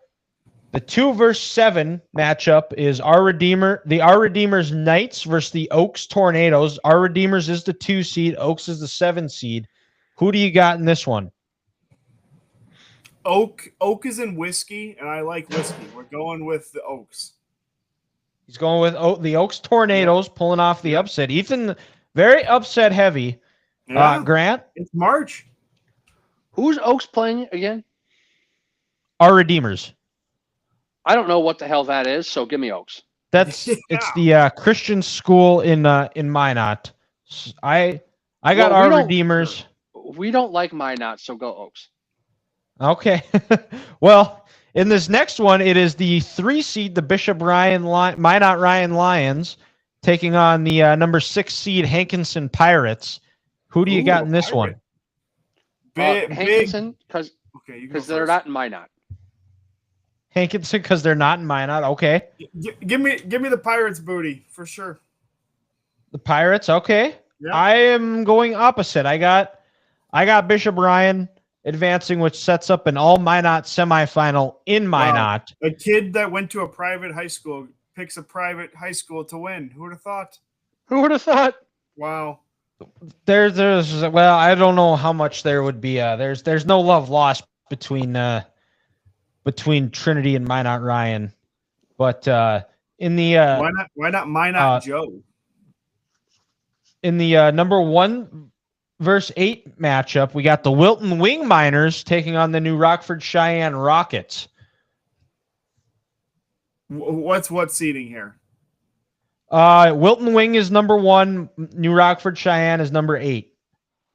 the 2 versus 7 matchup is Our Redeemers Knights versus the Oaks Tornadoes. Our Redeemers is the 2 seed. Oaks is the 7 seed. Who do you got in this one? Oak is in whiskey, and I like whiskey. We're going with the Oaks. He's going with the Oaks Tornadoes, pulling off the upset. Ethan, very upset heavy. Yeah. Grant? It's March. Who's Oaks playing again? Our Redeemers. I don't know what the hell that is, so give me Oaks. It's the Christian school in Minot. I got Our Redeemers. We don't like Minot, so go Oaks. Okay. Well, in this next one, it is the 3 seed, the Minot Ryan Lions, taking on the number 6 seed Hankinson Pirates. Who do you got in this one? Hankinson, because they're not in Minot. Hankinson, because they're not in Minot. Okay. Give me the Pirates booty for sure. The Pirates. Okay. Yeah. I am going opposite. I got Bishop Ryan advancing, which sets up an all Minot semifinal in Minot. Wow. A kid that went to a private high school picks a private high school to win. Who would have thought? Who would have thought? Wow. There's I don't know how much there would be. There's no love lost between Trinity and Minot Ryan, but in the why not Minot Joe? In the number 1 versus 8 matchup, we got the Wilton Wing Miners taking on the New Rockford Cheyenne Rockets. What's seeding here? Wilton Wing is number 1. New Rockford Cheyenne is number 8.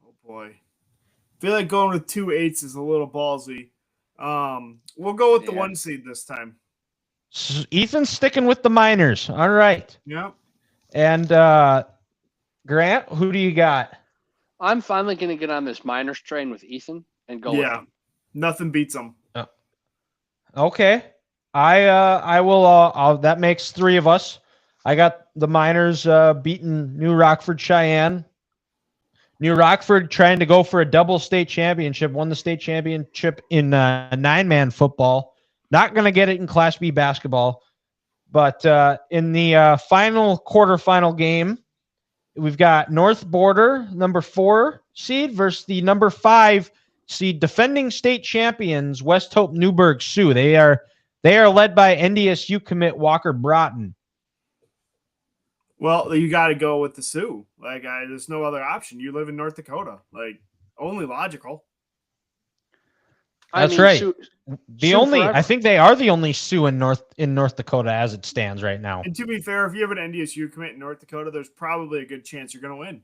Oh boy, I feel like going with 2 8s is a little ballsy. We'll go with the 1 seed this time. Ethan's sticking with the Miners. All right. Yep. And Grant, who do you got? I'm finally going to get on this Miners train with Ethan and go with him. Nothing beats them. Okay. I will. That makes 3 of us. I got the Miners beating New Rockford Cheyenne. New Rockford trying to go for a double state championship, won the state championship in 9-man football. Not going to get it in Class B basketball. But in the final quarterfinal game, we've got North Border, number 4 seed, versus the number 5 seed, defending state champions, West Hope Newburgh Sioux. They are led by NDSU commit Walker Broughton. Well, you got to go with the Sioux. There's no other option. You live in North Dakota. Only logical. That's right. Sioux I think they are the only Sioux in North Dakota as it stands right now. And to be fair, if you have an NDSU commit in North Dakota, there's probably a good chance you're going to win.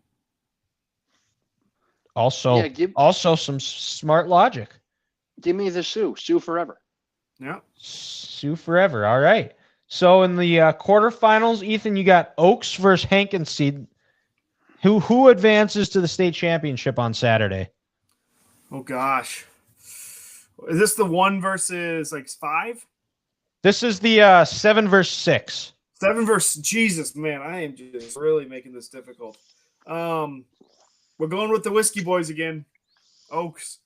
Also some smart logic. Give me the Sioux. Sioux forever. Yeah. Sioux forever. All right. So in the quarterfinals, Ethan, you got Oaks versus Hankinson. Who advances to the state championship on Saturday? Oh gosh. Is this the 1 versus like 5? This is the 7 versus 6. 7 versus Jesus, man. I am just really making this difficult. We're going with the Whiskey Boys again. Oaks.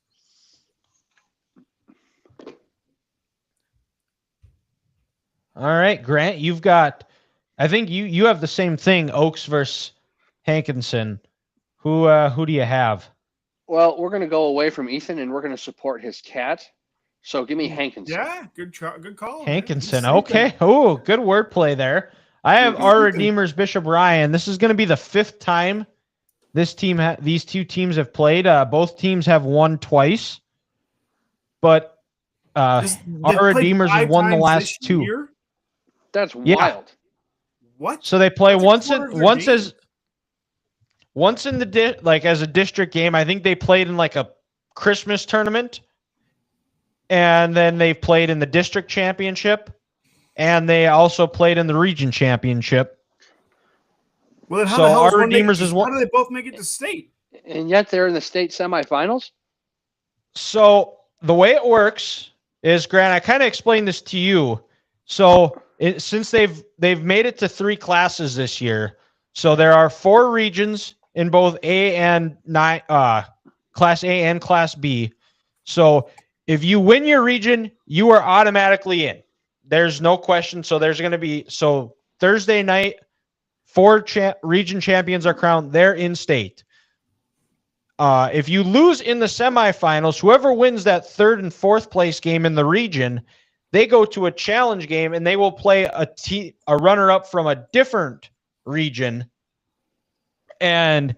All right, Grant, you've got. I think you have the same thing. Oaks versus Hankinson. Who do you have? Well, we're going to go away from Ethan, and we're going to support his cat. So give me Hankinson. Yeah, good call. Hankinson. Man. Okay. Oh, good wordplay there. I have our Redeemers Bishop Ryan. This is going to be the 5th time these two teams have played. Both teams have won twice, but our Redeemers have won the last 2. Year? That's wild. What? So they play That's once in the as a district game. I think they played in like a Christmas tournament, and then they played in the district championship, and they also played in the region championship. Well, then how So the hell our Redeemers is one. How do they both make it to state? And yet they're in the state semifinals? So the way it works is, Grant, I kind of explained this to you. So since they've made it to 3 classes this year, so there are 4 regions in both A and Class A and Class B. So if you win your region, you are automatically in. There's no question. So there's going to be Thursday night, 4 region champions are crowned. They're in state. If you lose in the semifinals, whoever wins that 3rd and 4th place game in the region, they go to a challenge game and they will play a runner-up from a different region. And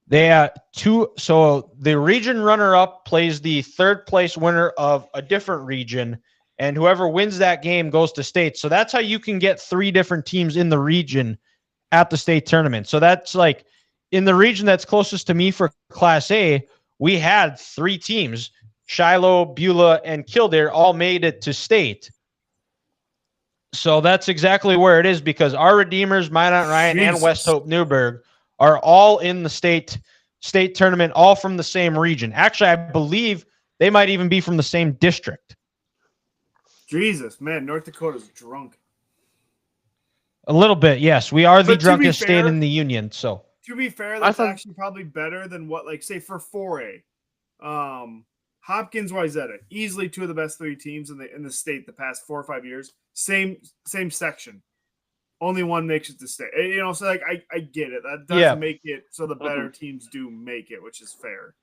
they have 2. So the region runner-up plays the 3rd place winner of a different region, and whoever wins that game goes to state. So that's how you can get 3 different teams in the region at the state tournament. So that's like in the region that's closest to me for Class A, we had 3 teams. Shiloh, Beulah, and Kildare all made it to state. So that's exactly where it is, because our Redeemers, Minot Ryan, and West Hope Newburgh are all in the state tournament, all from the same region. Actually, I believe they might even be from the same district. Jesus, man, North Dakota's drunk. A little bit, yes. We are the drunkest state in the union. So to be fair, that's actually probably better than what, like, say for 4A. Hopkins, Wayzata, easily 2 of the best 3 teams in the state the past 4 or 5 years. Same section. Only one makes it to state. So like I get it. That does make it so the better teams do make it, which is fair.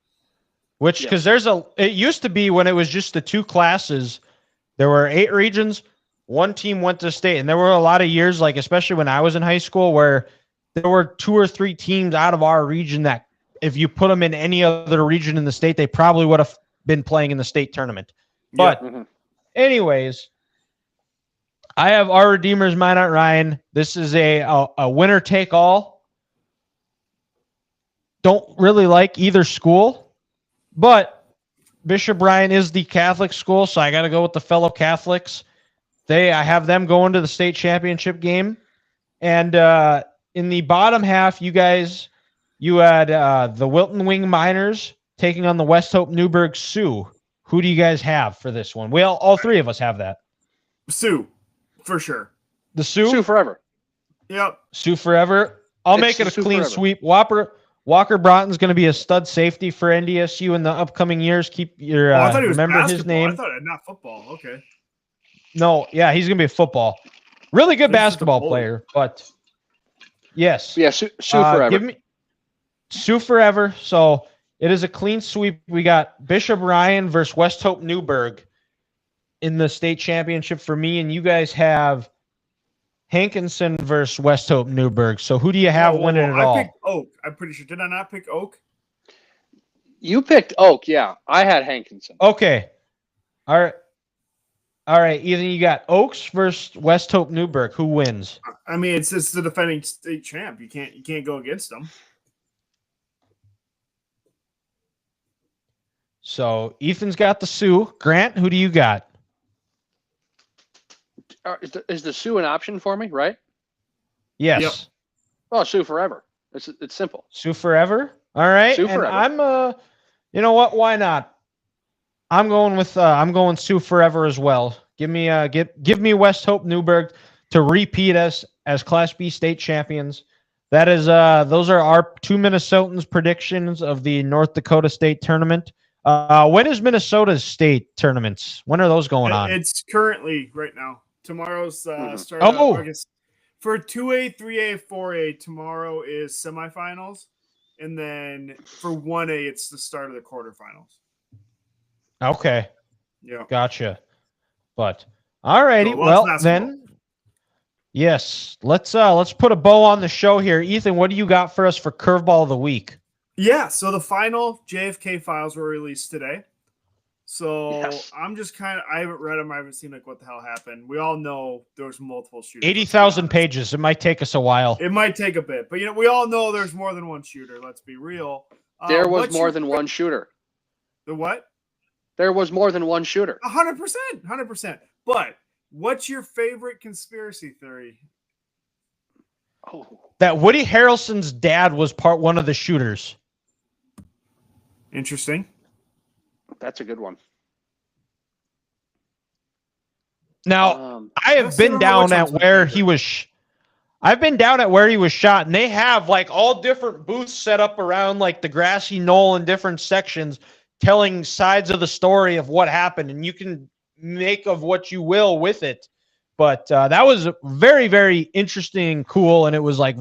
Because it used to be when it was just the 2 classes, there were 8 regions, 1 team went to state, and there were a lot of years, like especially when I was in high school, where there were 2 or 3 teams out of our region that if you put them in any other region in the state, they probably would have been playing in the state tournament. But anyways, I have our Redeemers, Minot Ryan. This is a winner take all. Don't really like either school, but Bishop Ryan is the Catholic school, so I got to go with the fellow Catholics. I have them going to the state championship game. And in the bottom half, you had the Wilton Wing Miners taking on the West Hope Newburgh Sioux. Who do you guys have for this one? Well, all 3 of us have that. Sioux, for sure. The Sioux? Sioux forever. Yep. Sioux forever. I'll make it a clean sweep. Walker Broughton's going to be a stud safety for NDSU in the upcoming years. Keep your I thought he was remember basketball. his name. I thought not football. Okay. No, yeah, he's going to be a football. Really good basketball player, but yes. Yeah, Sioux forever. Give me Sioux forever. So it is a clean sweep. We got Bishop Ryan versus West Hope Newburgh in the state championship for me, and you guys have Hankinson versus West Hope Newburgh. So who do you have winning it all? I picked Oak. I'm pretty sure. Did I not pick Oak? You picked Oak, yeah. I had Hankinson. Okay. All right, Ethan, you got Oaks versus West Hope Newburgh. Who wins? I mean, it's the defending state champ. You can't go against them. So Ethan's got the Sioux. Grant, who do you got? Is the Sioux an option for me, right? Yes. Yep. Oh, Sioux forever. It's simple. Sioux forever. All right. Sioux and forever. I'm you know what? Why not? I'm going Sioux forever as well. Give me West Hope Newburgh to repeat as Class B state champions. That is those are our two Minnesotans' predictions of the North Dakota State tournament. When is Minnesota's state tournaments? When are those going on? It's currently right now. Tomorrow's start. Oh. I guess for 2A, 3A, 4A, tomorrow is semifinals, and then for 1A, it's the start of the quarterfinals. Okay. Yeah. Gotcha. But all righty. So Well, basketball. then, yes. Let's put a bow on the show here. Ethan, what do you got for us for curveball of the week? Yeah. So the final JFK files were released today. So Yes. I'm just I haven't read them. I haven't seen what the hell happened. We all know there's multiple shooters. 80,000 pages. It might take us a while. It might take a bit, but we all know there's more than one shooter. Let's be real. There was more than one shooter. The what? There was more than one shooter. 100%. But what's your favorite conspiracy theory? Oh, That Woody Harrelson's dad was one of the shooters. Interesting. that's a good one. Now, I have Let's been see down which at one's my where favorite. he was. I've been down at where he was shot, and they have like all different booths set up around like the grassy knoll in different sections, telling sides of the story of what happened, and you can make of what you will with it. But that was very, very interesting and cool, and it was like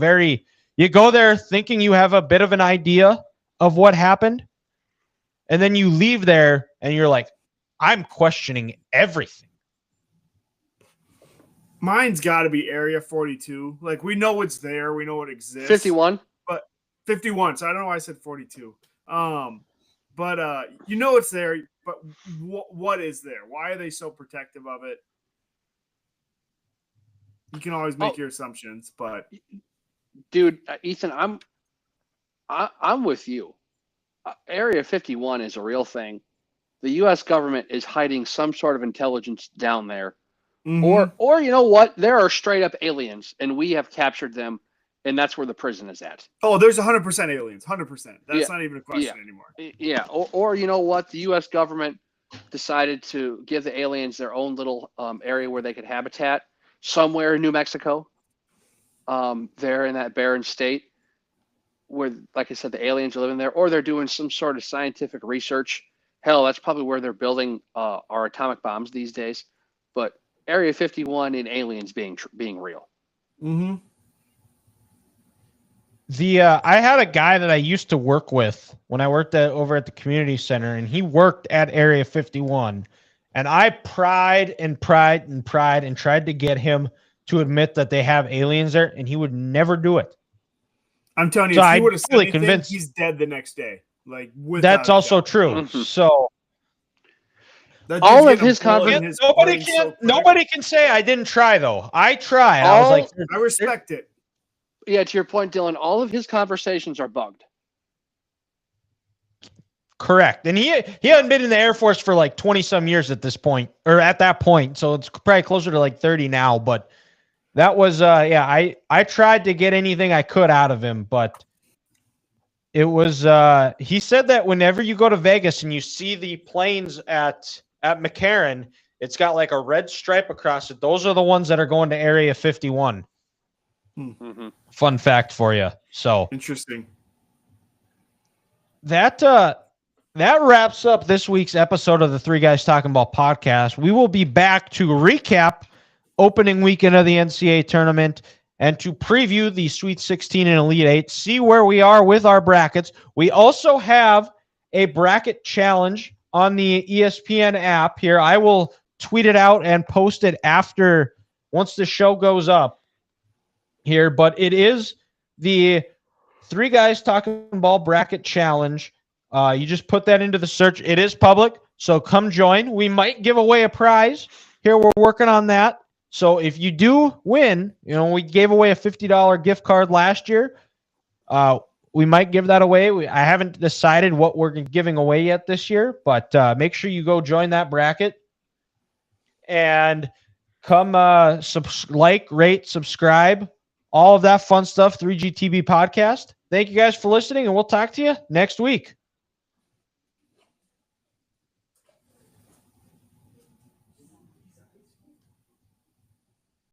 you go there thinking you have a bit of an idea of what happened, and then you leave there and you're like, I'm questioning everything. Mine's got to be Area 42. Like, we know it's there. We know it exists. 51. 51. So I don't know why I said 42. But it's there. But what is there? Why are they so protective of it? You can always make your assumptions, but Dude, Ethan, I'm with you. Area 51 is a real thing. The U.S. government is hiding some sort of intelligence down there. Mhm. Or you know what? There are straight up aliens, and we have captured them, and that's where the prison is at. There's 100% aliens. 100%. That's Yeah. not even a question anymore. Yeah. Or you know what? The U.S. government decided to give the aliens their own little area where they could habitat somewhere in New Mexico. There in that barren state where, like I said, the aliens are living there, or they're doing some sort of scientific research. Hell, that's probably where they're building our atomic bombs these days. But Area 51 and aliens being real. Mm-hmm. I had a guy that I used to work with when I worked over at the community center, and he worked at Area 51. And I pried and tried to get him to admit that they have aliens there, and he would never do it. I'm telling you, So if he I'm would have said fully anything, convinced- he's dead the next day. Like, That's also true. Mhm. So All of his conversation. nobody can say I didn't try though. I tried. I was All- like, I respect it. Yeah, to your point, Dylan, all of his conversations are bugged. correct. And he hadn't been in the Air Force for like 20 some years at this point, or at that point. So it's probably closer to like 30 now. But that was I tried to get anything I could out of him, but it was he said that whenever you go to Vegas and you see the planes at McCarran, it's got like a red stripe across it. Those are the ones that are going to Area 51. Mm-hmm. Fun fact for you. So Interesting. that wraps up this week's episode of the Three Guys Talking Ball podcast. We will be back to recap opening weekend of the NCAA tournament and to preview the Sweet 16 and Elite 8, see where we are with our brackets. We also have a bracket challenge on the ESPN app here. I will tweet it out and post it once the show goes up here, but it is the Three Guys Talking Ball bracket challenge. You just put that into the search. It is public, so come join. We might give away a prize here. We're working on that. So if you do win, we gave away a $50 gift card last year. We might give that away. I haven't decided what we're giving away yet this year, but make sure you go join that bracket and come rate, subscribe, all of that fun stuff. 3GTB podcast. Thank you guys for listening, and we'll talk to you next week.